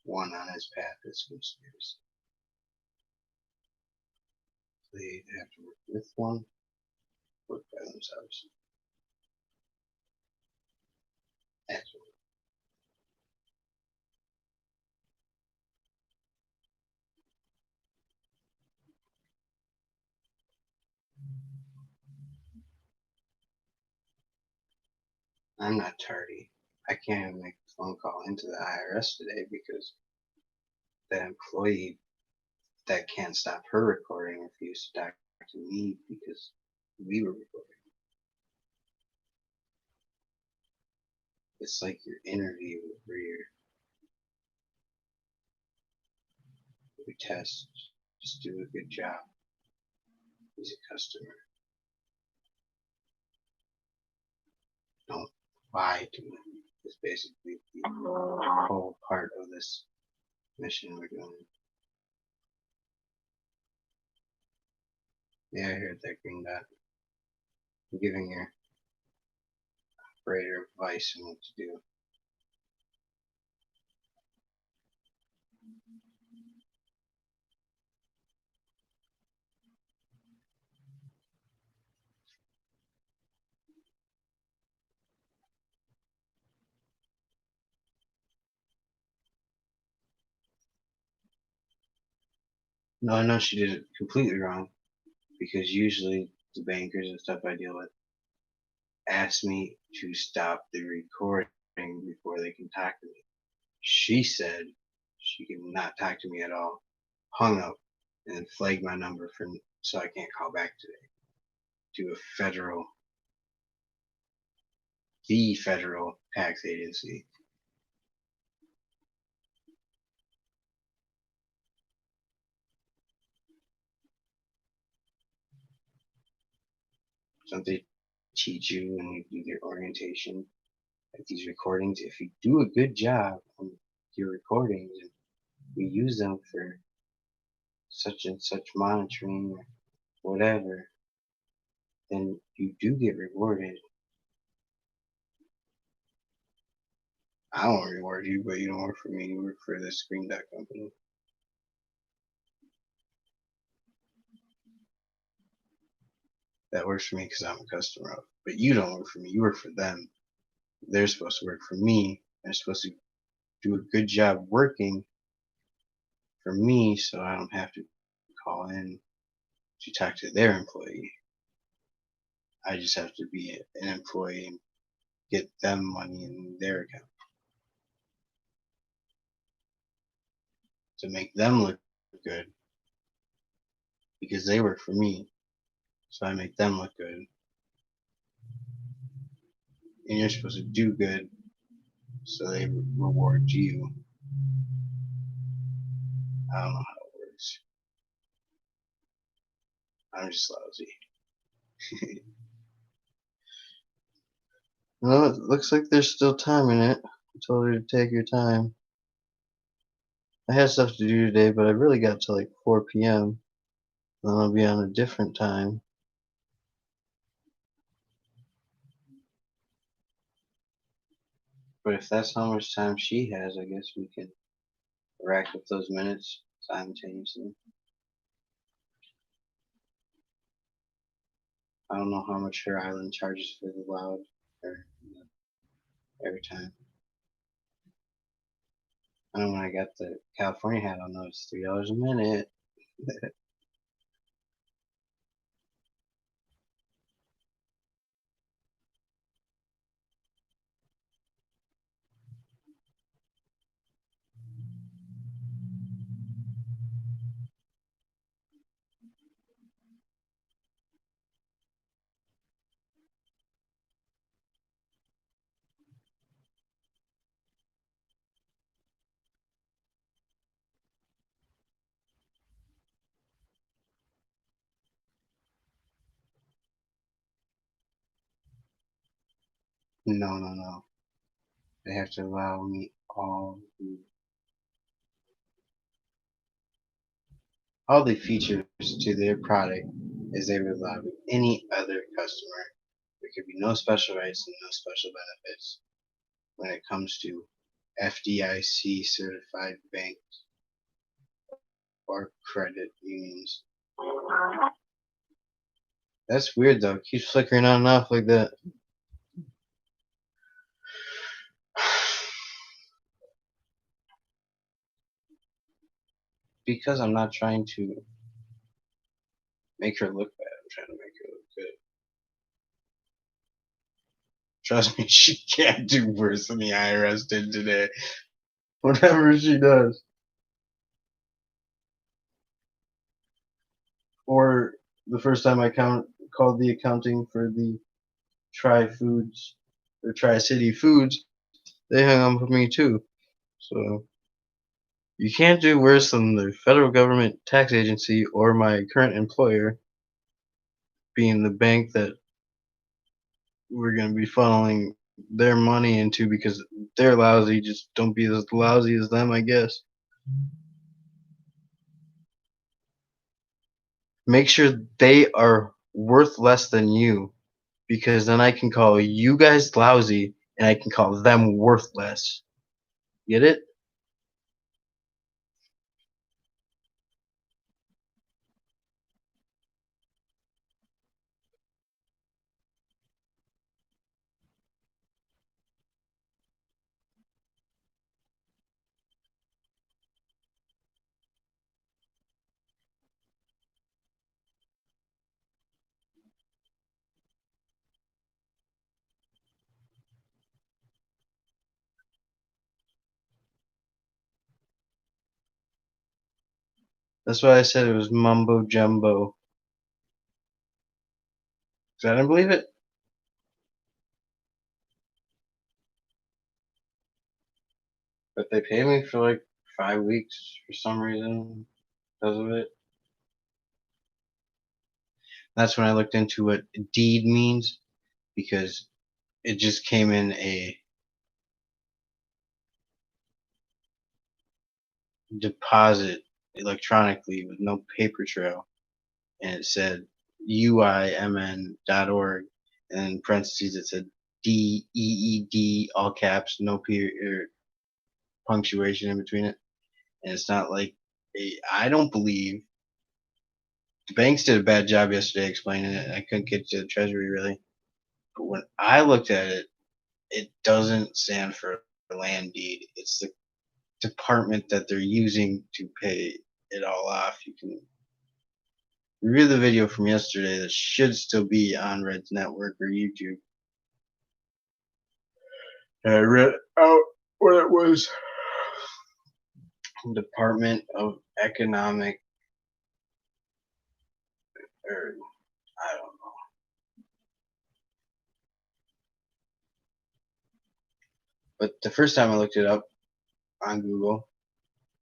one on his path is conspiracy. They have to work with one, work by themselves. That's what. I'm not tardy. I can't even make a phone call into the IRS today because the employee that can't stop her recording refused to talk to me because we were recording. It's like your interview where you test, just do a good job. He's a customer. Don't lie to him. It's basically the whole part of this mission we're doing. Yeah, I heard that green dot. I'm giving your operator advice on what to do. No, I know she did it completely wrong because usually the bankers and stuff I deal with ask me to stop the recording before they can talk to me. She said she could not talk to me at all, hung up, and then flagged my number so I can't call back today to the federal tax agency. Something they teach you when you do your orientation, like these recordings. If you do a good job on your recordings and we use them for such and such monitoring or whatever, then you do get rewarded. I won't reward you, but you don't work for me. You work for this Green Dot company. That works for me because I'm a customer of. But you don't work for me. You work for them. They're supposed to work for me. They're supposed to do a good job working for me so I don't have to call in to talk to their employee. I just have to be an employee and get them money in their account to make them look good because they work for me. So I make them look good. And you're supposed to do good so they reward you. I don't know how it works. I'm just lousy. Well, it looks like there's still time in it. I told her to take your time. I had stuff to do today, but I really got to like 4 p.m. Then I'll be on a different time. But if that's how much time she has, I guess we can rack up those minutes simultaneously. I don't know how much her island charges for the loud or every time. I know when I got the California hat on, though, it's $3 a minute. No. They have to allow me all the features to their product as they would allow any other customer. There could be no special rights and no special benefits when it comes to FDIC certified banks or credit unions. That's weird though. It keeps flickering on and off like that. Because I'm not trying to make her look bad. I'm trying to make her look good. Trust me, she can't do worse than the IRS did today. Whatever she does. Or the first time I called the accounting for the Tri-Foods or Tri-City Foods, they hung up with me too. So you can't do worse than the federal government tax agency or my current employer being the bank that we're going to be funneling their money into because they're lousy. Just don't be as lousy as them, I guess. Make sure they are worth less than you, because then I can call you guys lousy and I can call them worthless. Get it? That's why I said it was mumbo jumbo. 'Cause I didn't believe it. But they paid me for like 5 weeks for some reason because of it. That's when I looked into what deed means, because it just came in a deposit electronically with no paper trail, and it said uimn.org, and in parentheses it said DEED, all caps, no period, punctuation in between it. And it's not like I don't believe the banks did a bad job yesterday explaining it. I couldn't get to the treasury really, but when I looked at it, it doesn't stand for land deed. It's the department that they're using to pay it all off. You can review the video from yesterday that should still be on Red's network or YouTube. I read out what it was. Department of Economic, or I don't know. But the first time I looked it up on Google,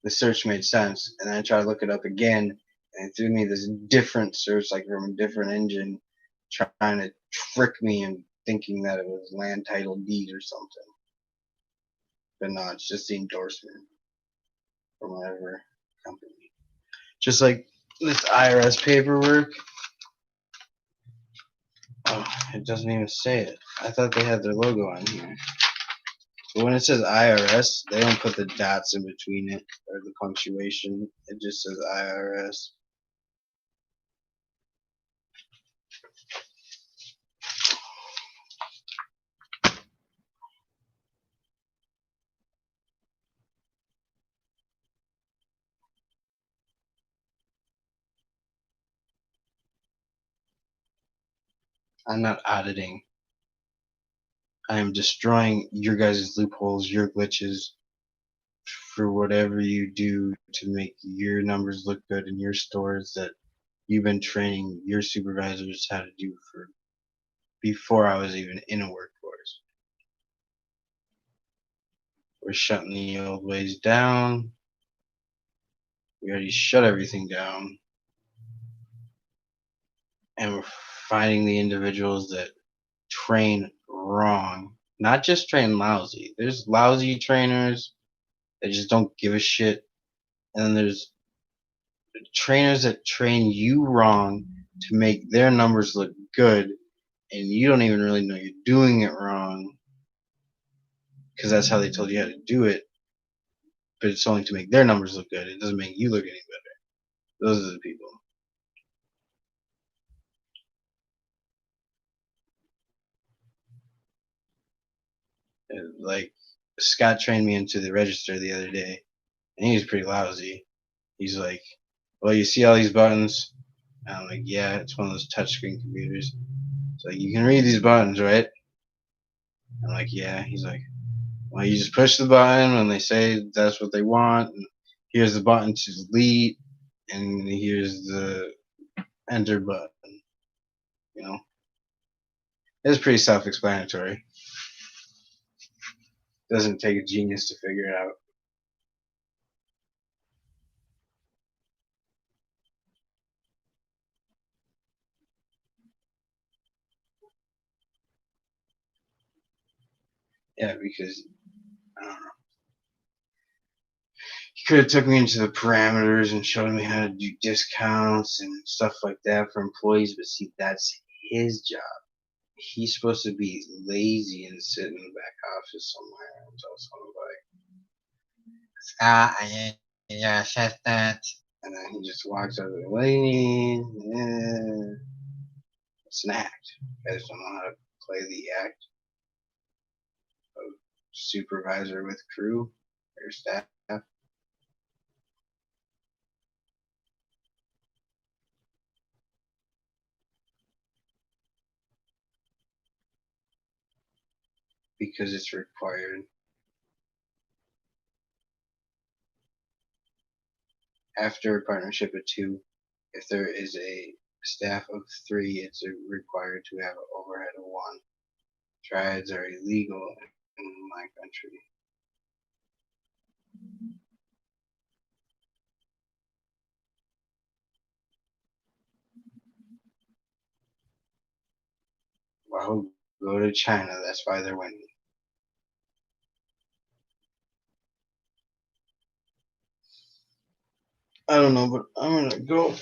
the search made sense, and then I tried to look it up again, and it threw me this different search, like from a different engine, trying to trick me into thinking that it was land title deed or something. But no, it's just the endorsement from whatever company. Just like this IRS paperwork. Oh, it doesn't even say it. I thought they had their logo on here. But when it says IRS, they don't put the dots in between it or the punctuation. It just says IRS. I'm not auditing. I am destroying your guys' loopholes, your glitches, for whatever you do to make your numbers look good in your stores that you've been training your supervisors how to do for before I was even in a workforce. We're shutting the old ways down. We already shut everything down. And we're finding the individuals that train wrong. Not just train lousy. There's lousy trainers that just don't give a shit. And then there's trainers that train you wrong to make their numbers look good, and you don't even really know you're doing it wrong because that's how they told you how to do it, but it's only to make their numbers look good. It doesn't make you look any better. Those are the people. Like, Scott trained me into the register the other day, and he was pretty lousy. He's like, well, you see all these buttons? And I'm like, yeah, it's one of those touchscreen computers. So you can read these buttons, right? I'm like, yeah. He's like, well, you just push the button when they say that's what they want. And here's the button to delete, and here's the enter button. You know, it's pretty self-explanatory. Doesn't take a genius to figure it out. Yeah, because I don't know. He could have took me into the parameters and showed me how to do discounts and stuff like that for employees, but see, that's his job. He's supposed to be lazy and sit in the back office somewhere and tell somebody, yeah, says that. And then he just walks over the lady. It's an act. You guys don't know how to play the act of supervisor with crew or staff. Because it's required. After a partnership of 2, if there is a staff of 3, it's required to have an overhead of 1. Triads are illegal in my country. Well, go to China. That's why they're winning. I don't know, but I'm gonna go.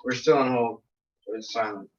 We're still on hold. It's silent.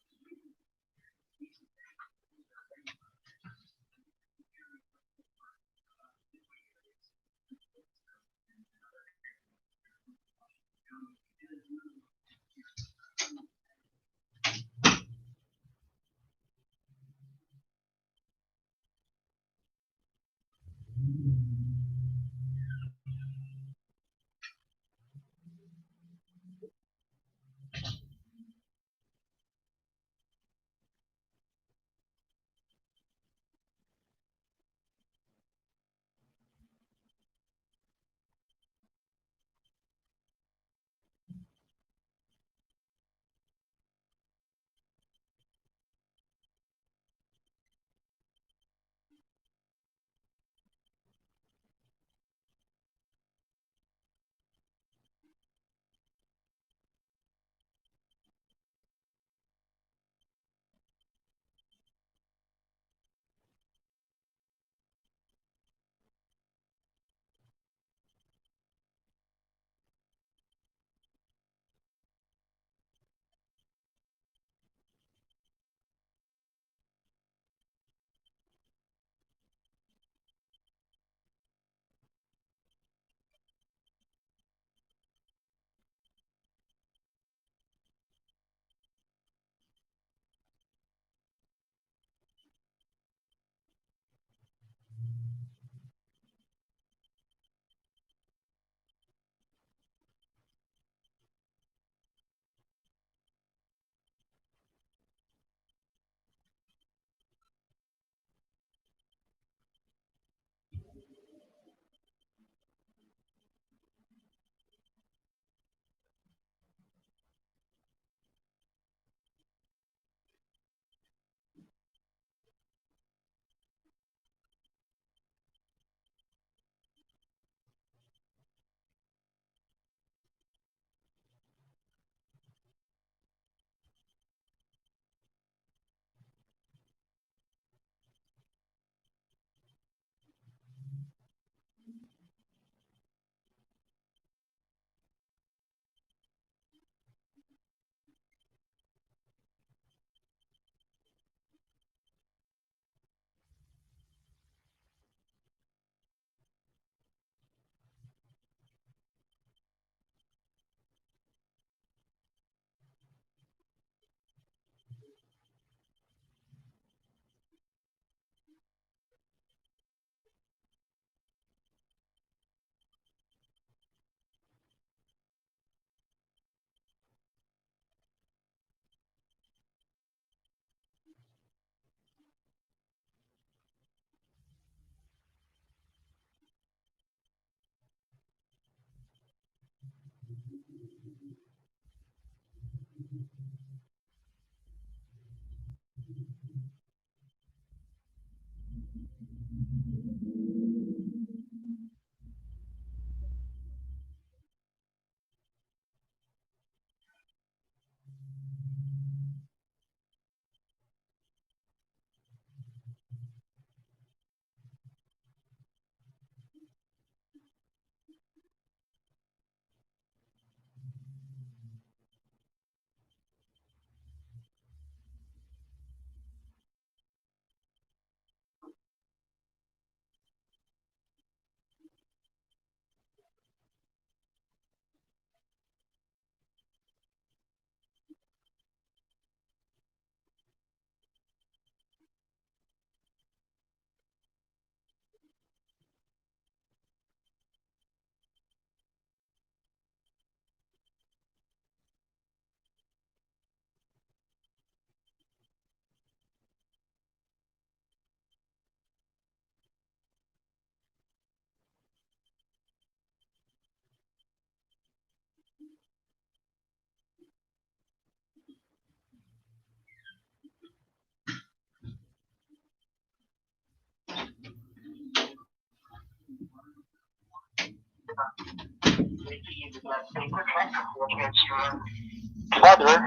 Father,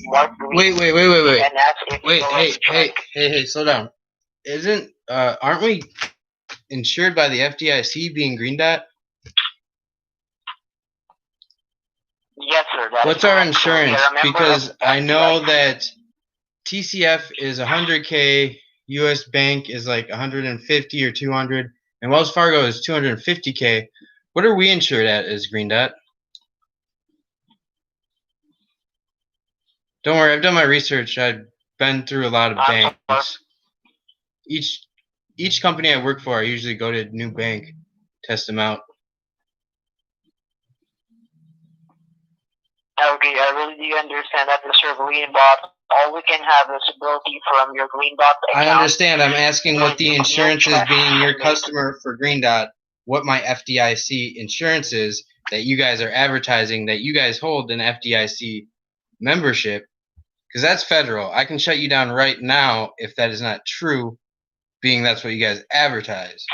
Mark Wait. and asked if he Wait, was hey, slow down. Aren't we insured by the FDIC being Green Dot? Yes, sir. That is What's our correct. So we insurance? are a member Because of I know FDIC. that TCF is 100K, US Bank is like 150 or 200, and Wells Fargo is 250K. What are we insured at as Green Dot? Don't worry, I've done my research. I've been through a lot of I'm sorry. banks. Each company I work for, I usually go to a new bank, test them out. Okay, I really do understand that, Mr. Green, but all we can have is ability from your Green Dot account. I understand. I'm asking what the insurance is, being your customer for Green Dot, what my FDIC insurance is that you guys are advertising that you guys hold an FDIC membership, because that's federal. I can shut you down right now if that is not true, being that's what you guys advertise.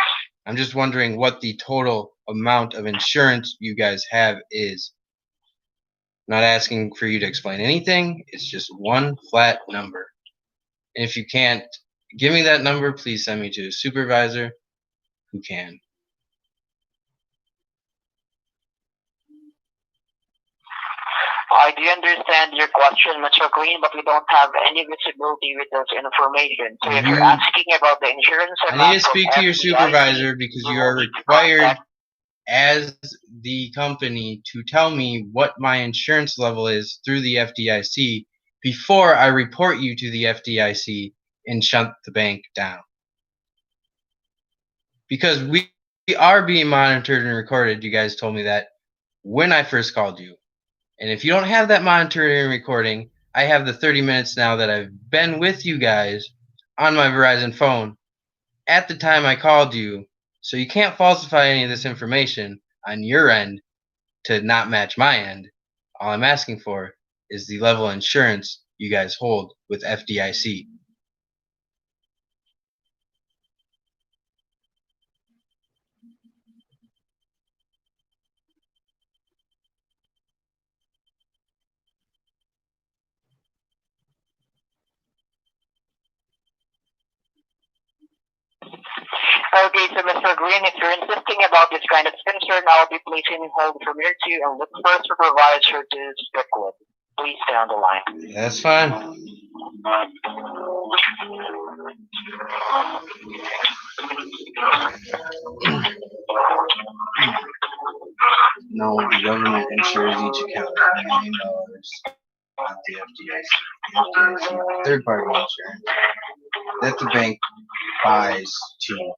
I'm just wondering what the total amount of insurance you guys have is. Not asking for you to explain anything. It's just one flat number. And if you can't give me that number, please send me to a supervisor who can. I do understand your question, Mr. Green, but we don't have any visibility with this information. So if you're asking about the insurance amount, I need to speak to your supervisor because you are required as the company to tell me what my insurance level is through the FDIC before I report you to the FDIC and shut the bank down. Because we are being monitored and recorded. You guys told me that when I first called you. And if you don't have that monitoring and recording, I have the 30 minutes now that I've been with you guys on my Verizon phone at the time I called you. So you can't falsify any of this information on your end to not match my end. All I'm asking for is the level of insurance you guys hold with FDIC. Okay, so Mr. Green, if you're insisting about this kind of concern, I'll be placing you hold from here too and look for a supervisor to speak with. Please stay on the line. That's fine. No, the government insures each account at $1 million, not the FDIC. FDIC, third-party insurance that the bank buys to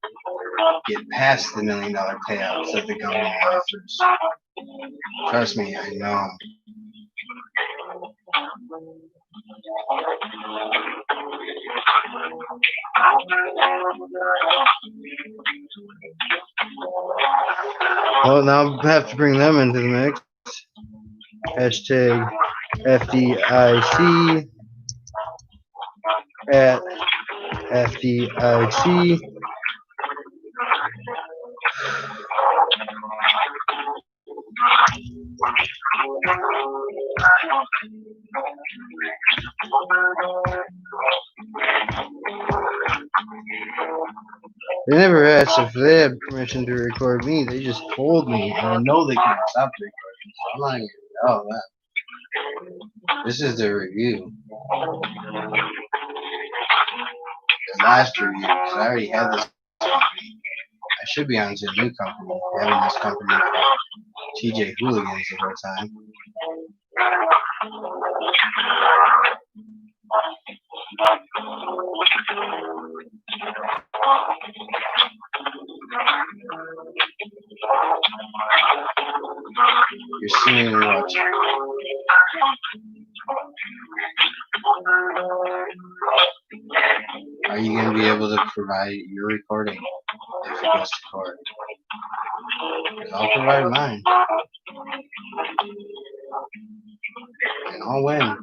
get past the $1 million payouts that the government offers. Trust me, I know. Well, now I have to bring them into the mix. Hashtag FDIC at FDIC. They never asked if they had permission to record me. They just told me, and I know they can't stop the recording, so I'm not going to do all that. This is the review. The last review, because I already had this company. I should be on to a new company, having this company TJ Hooligans the whole time. You're seeing what? Are you going to be able to provide your recording if it goes to court? Because I'll provide mine. And I'll win.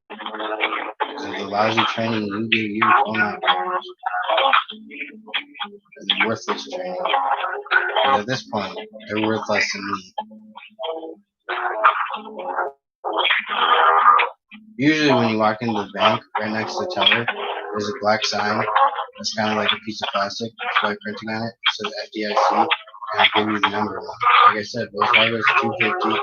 Because of the lousy training you give your phone operators. The worthless training. And at this point, they're worth less than me. Usually when you walk into the bank, right next to the teller, there's a black sign that's kind of like a piece of plastic with white printing on it. It says FDIC, and I'll give you the number. Like I said, Wells Fargo is $250.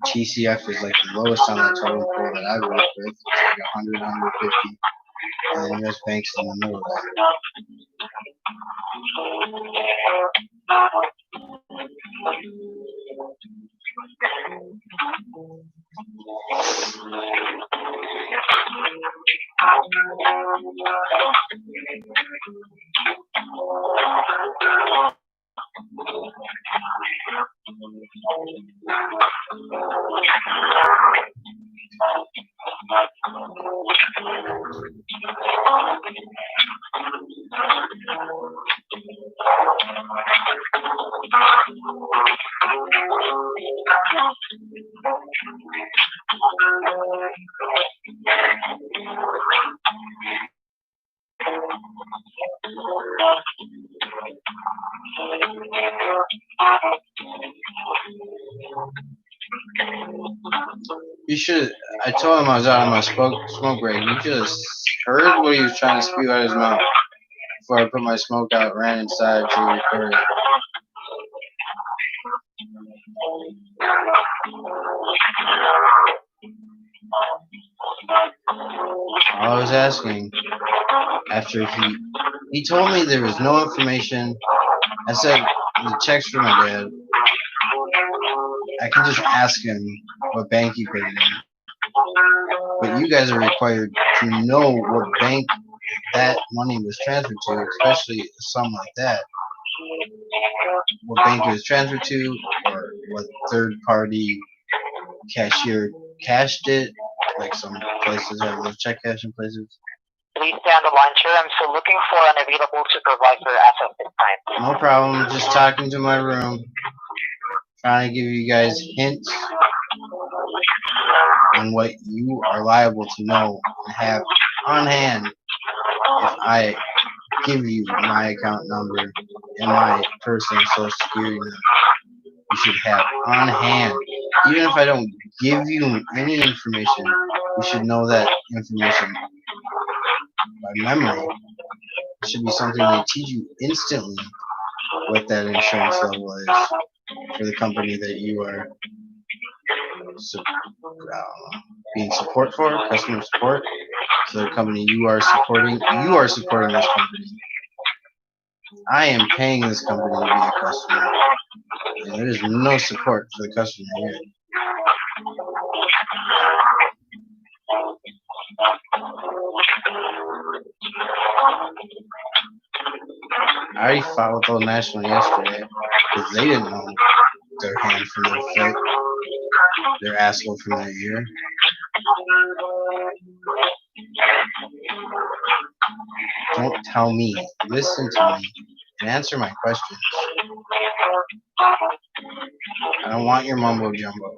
TCF is like the lowest on the total pool that I've worked with. It's like 100, 150. And then US Bank's in the middle of that. You should. I told him I was out on my smoke break. You just heard what he was trying to spew out of his mouth before I put my smoke out, ran inside to record it. All I was asking, after he told me there was no information. I said the check's for my dad. I can just ask him what bank he put it in. But you guys are required to know what bank that money was transferred to, especially a sum like that. What bank it was transferred to, or what third-party cashier cashed it. Like some places have those check cashing places. Please stay on the line, sir. I'm still looking for an available supervisor as of this time. No problem. Just talking to my room. Trying to give you guys hints on what you are liable to know and have on hand if I give you my account number and my personal social security number. You should have on hand. Even if I don't give you any information, you should know that information by memory. It should be something they teach you instantly what that insurance level is for the company that you are being support for, customer support. So the company you are supporting this company. I am paying this company to be a customer. And there is no support for the customer here. I already fought with Old National yesterday because they didn't know their hand from their foot, their asshole from their ear. Don't tell me. Listen to me and answer my questions. I don't want your mumbo jumbo.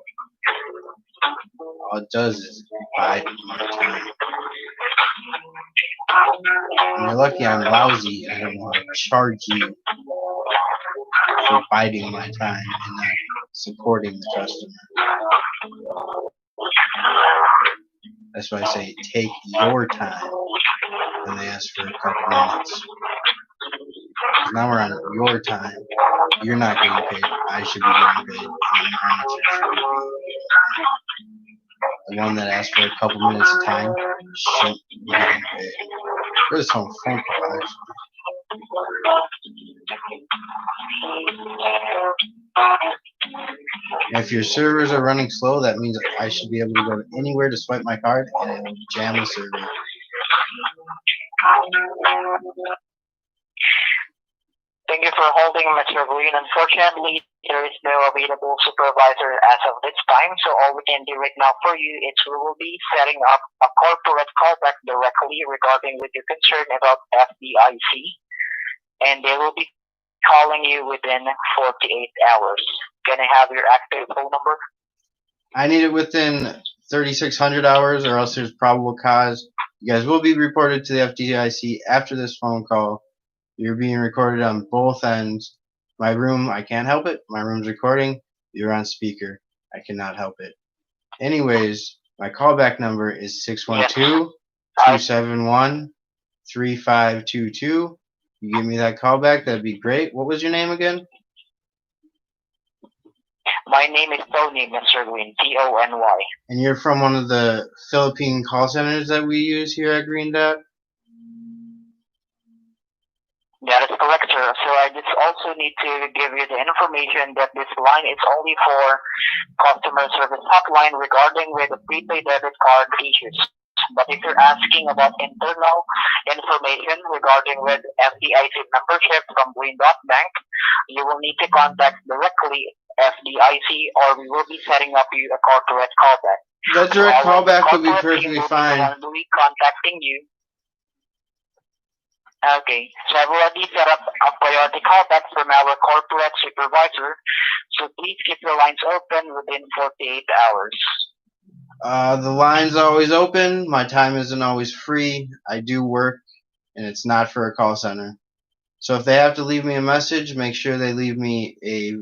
All it does is bide my time. And you're lucky I'm lousy. I don't want to charge you for biding my time and not supporting the customer. That's why I say take your time when they ask for a couple minutes. Now we're on your time. You're not getting paid. I should be getting paid. And the manager should be getting paid. The one that asked for a couple minutes of time shouldn't be getting paid. There's some phone call, actually. If your servers are running slow, that means I should be able to go anywhere to swipe my card and it will jam the server. Thank you for holding, Mr. Green. Unfortunately, there is no available supervisor as of this time, so all we can do right now for you is we will be setting up a corporate callback directly regarding with your concern about FDIC, and they will be calling you within 48 hours. Can I have your active phone number? I need it within 3,600 hours or else there's probable cause. You guys will be reported to the FDIC after this phone call. You're being recorded on both ends. My room, I can't help it. My room's recording. You're on speaker. I cannot help it. Anyways, my callback number is 612-271-3522. You give me that callback, that'd be great. What was your name again? My name is Tony, Mr. Green, Tony. And you're from one of the Philippine call centers that we use here at Green Dot? That is correct, sir. So I just also need to give you the information that this line is only for customer service hotline regarding with the prepaid debit card issues. But if you're asking about internal information regarding with FDIC membership from Green Dot Bank, you will need to contact directly FDIC, or we will be setting up you a corporate callback. That direct callback would be Corporate perfectly team will fine. be contacting you. Okay, so I've already set up a priority callback from our corporate supervisor, so please keep your lines open within 48 hours. The line's always open. My time isn't always free. I do work, and it's not for a call center. So if they have to leave me a message, make sure they leave me a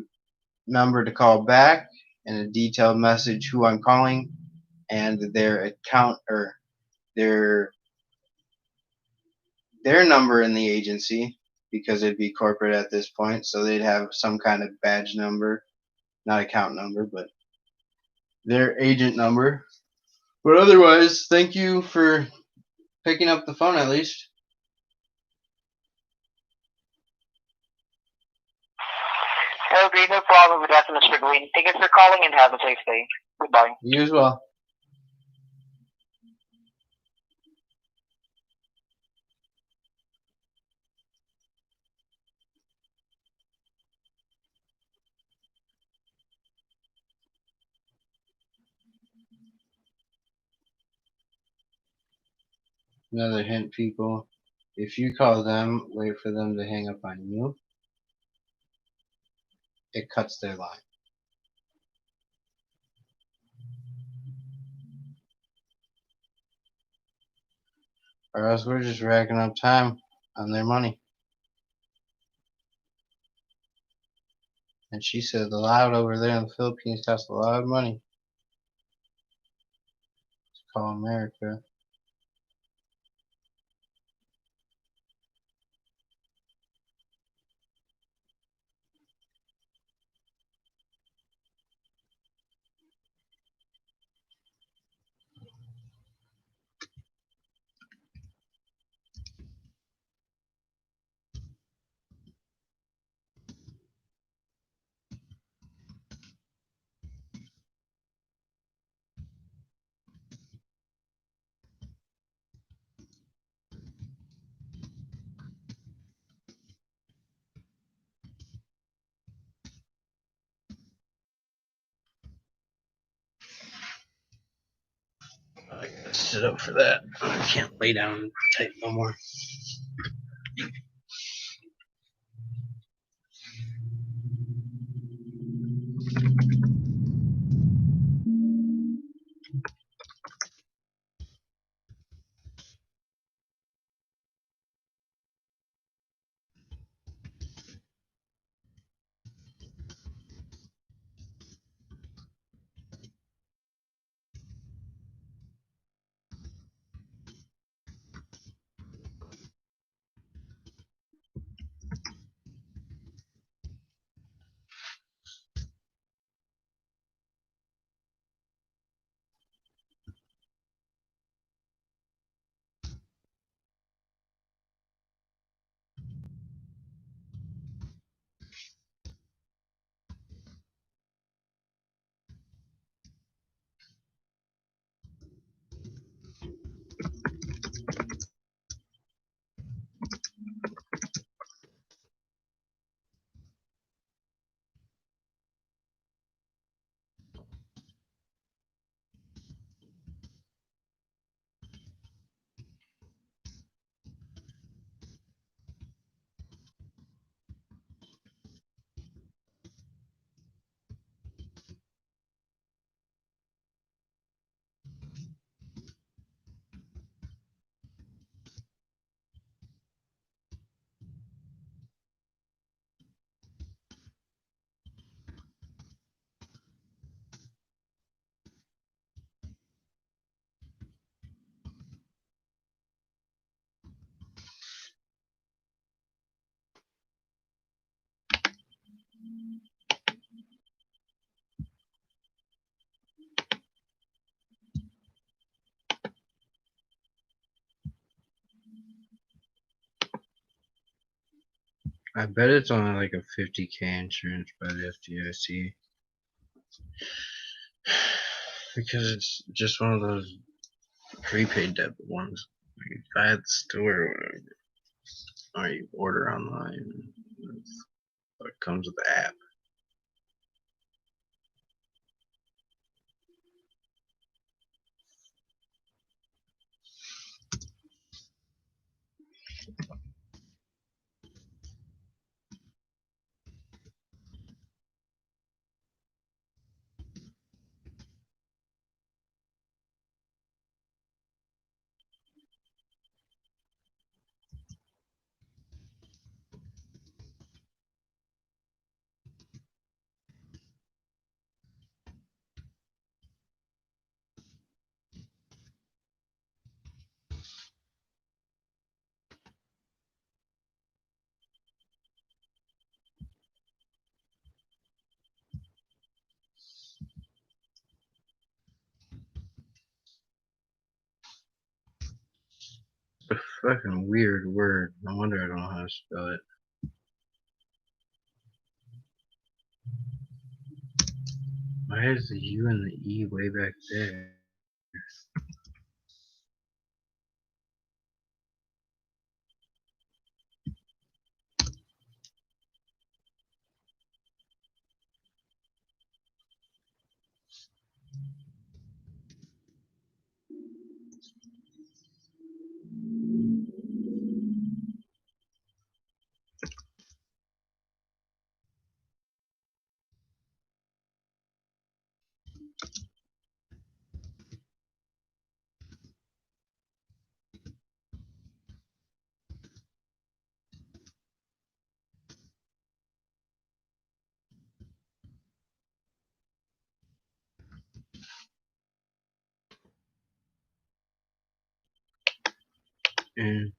number to call back and a detailed message who I'm calling and their account or their number in the agency, because it'd be corporate at this point, so they'd have some kind of badge number, not account number, but their agent number. But otherwise, thank you for picking up the phone at least. Okay, no problem with that, Mr. Green. Thank you for calling and have a safe day. Goodbye. You as well. Another hint, people. If you call them, wait for them to hang up on you. It cuts their line. Or else we're just racking up time on their money. And she said the loud over there in the Philippines costs a lot of money. It's called America. I gotta sit up for that. I can't lay down and type no more. I bet it's only like a 50K insurance by the FDIC. Because it's just one of those prepaid debit ones. Like you buy at the store or whatever. Or you order online. It comes with the app. A fucking weird word. No wonder I don't know how to spell it. Why is the U and the E way back there? And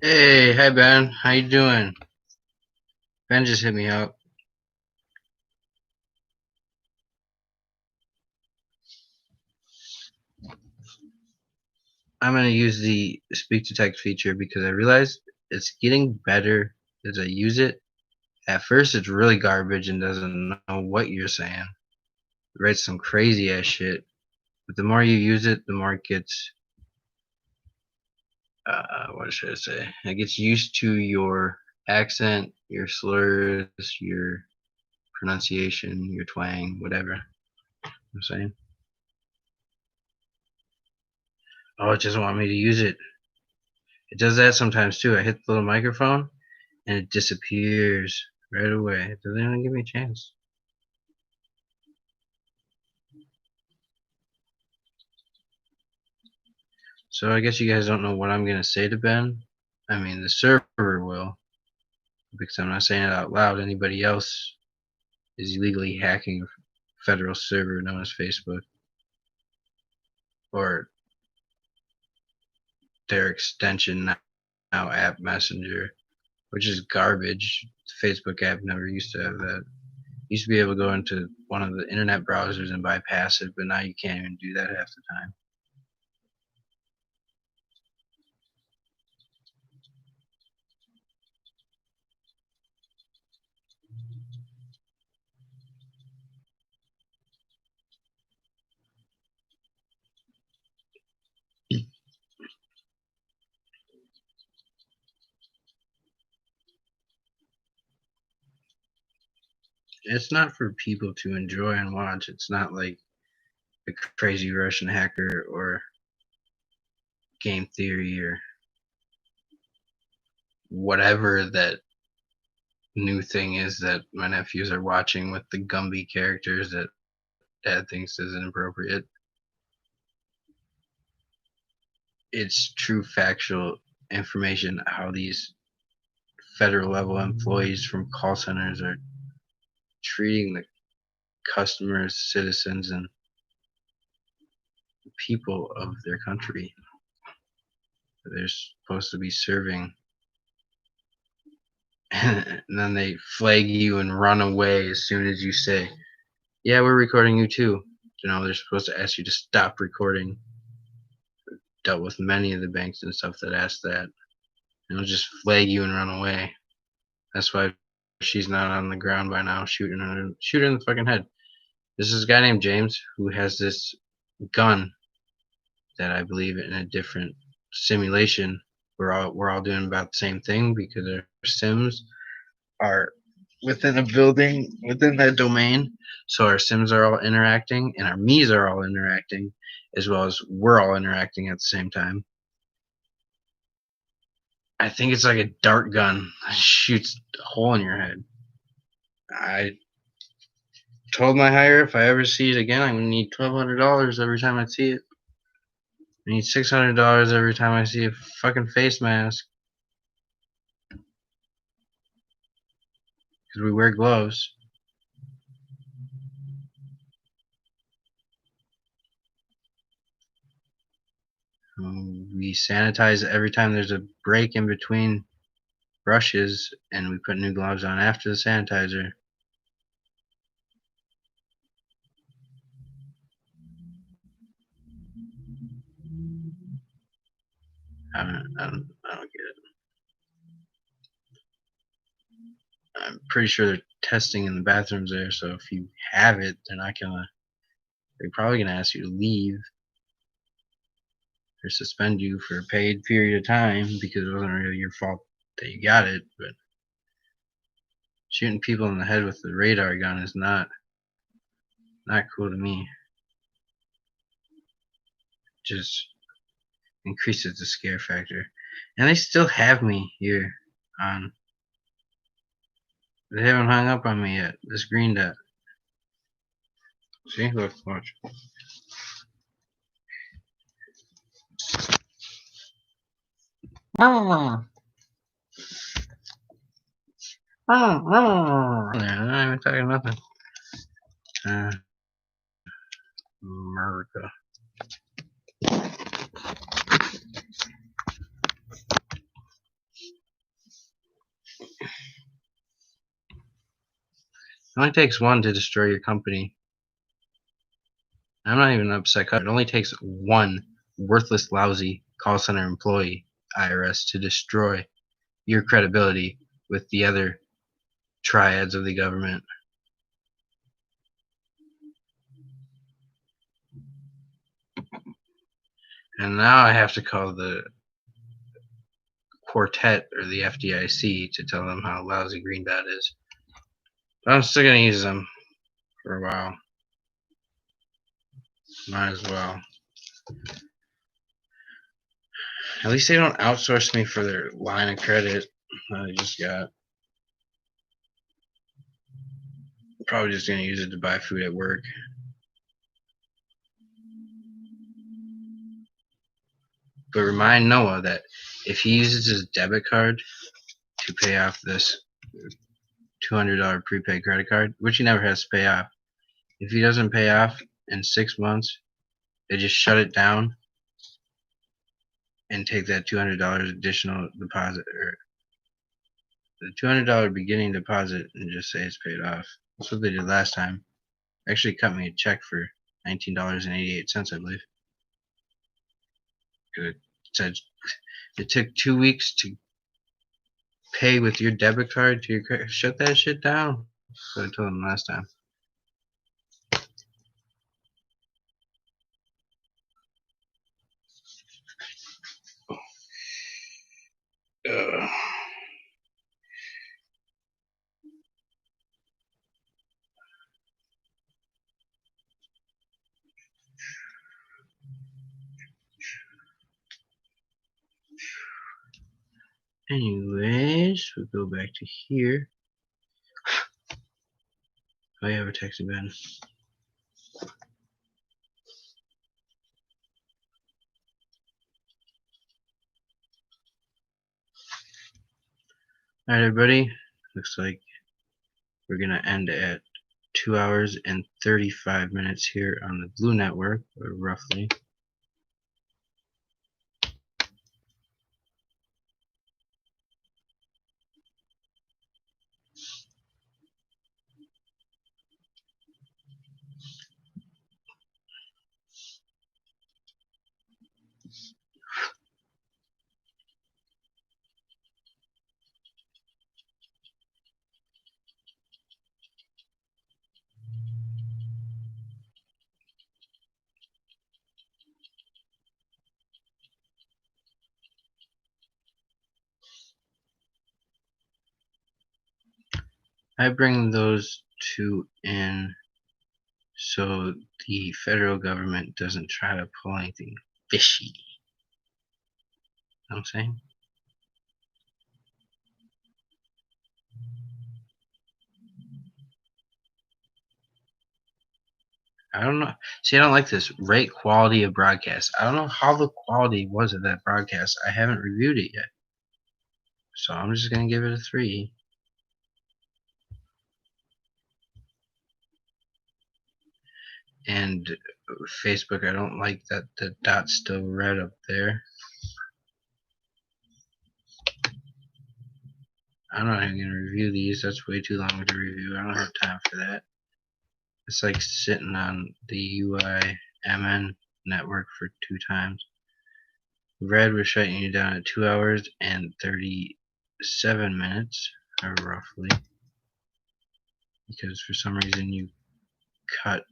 hey, hi Ben, how you doing? Ben just hit me up. I'm gonna use the speak to text feature because I realized it's getting better as I use it. At first, it's really garbage and doesn't know what you're saying. It writes some crazy ass shit. But the more you use it, the more it gets, what should I say? It gets used to your accent, your slurs, your pronunciation, your twang, whatever. I'm saying. Oh, it doesn't want me to use it. It does that sometimes too. I hit the little microphone and it disappears right away. It doesn't even give me a chance. So I guess you guys don't know what I'm gonna say to Ben. I mean, the server will, because I'm not saying it out loud. Anybody else is illegally hacking a federal server known as Facebook, or their extension now, App Messenger, which is garbage. The Facebook app never used to have that. You used to be able to go into one of the internet browsers and bypass it, but now you can't even do that half the time. It's not for people to enjoy and watch. It's not like a crazy Russian hacker or Game Theory or whatever that new thing is that my nephews are watching with the Gumby characters that Dad thinks is inappropriate. It's true factual information how these federal level employees from call centers are treating the customers, citizens, and people of their country. They're supposed to be serving. And then they flag you and run away as soon as you say, yeah, we're recording you too. You know, they're supposed to ask you to stop recording. Dealt with many of the banks and stuff that ask that. And they'll just flag you and run away. That's why she's not on the ground by now, shooting her in the fucking head. This is a guy named James who has this gun that I believe in a different simulation. We're all doing about the same thing because our sims are within a building within that domain. So our sims are all interacting and our me's are all interacting, as well as we're all interacting at the same time. I think it's like a dart gun that shoots a hole in your head. I told my hire if I ever see it again, I'm gonna need $1,200 every time I see it. I need $600 every time I see a fucking face mask. Because we wear gloves. We sanitize every time there's a break in between brushes, and we put new gloves on after the sanitizer. I don't get it. I'm pretty sure they're testing in the bathrooms there, so if you have it, they're probably gonna ask you to leave or suspend you for a paid period of time because it wasn't really your fault that you got it. But shooting people in the head with the radar gun is not cool to me. Just increases the scare factor. And they still have me here on. They haven't hung up on me yet. This green dot. See? Look, watch. I'm not even talking nothing. America. It only takes one to destroy your company. I'm not even upset. It only takes one worthless, lousy call center employee, IRS, to destroy your credibility with the other triads of the government. And now I have to call the quartet or the FDIC to tell them how lousy Greenbot is. But I'm still gonna use them for a while. Might as well. At least they don't outsource me for their line of credit that I just got. Probably just gonna use it to buy food at work. But remind Noah that if he uses his debit card to pay off this $200 prepaid credit card, which he never has to pay off, if he doesn't pay off in 6 months, they just shut it down and take that $200 additional deposit, or the $200 beginning deposit, and just say it's paid off. That's what they did last time. Actually cut me a check for $19.88, I believe. It said it took 2 weeks to pay with your debit card to your credit. Shut that shit down. That's what I told them last time. Ugh. Anyways, we'll go back to here. Oh yeah, we're texting Ben. Alright everybody, looks like we're gonna end at 2 hours and 35 minutes here on the Blue Network, or roughly. I bring those two in so the federal government doesn't try to pull anything fishy. You know what I'm saying? I don't know. See, I don't like this. Rate quality of broadcast. I don't know how the quality was of that broadcast. I haven't reviewed it yet. So I'm just going to give it a 3. And Facebook, I don't like that the dot's still red up there. I'm not even going to review these. That's way too long to review. I don't have time for that. It's like sitting on the UIMN network for 2 times. Red was shutting you down at 2 hours and 37 minutes, or roughly. Because for some reason you cut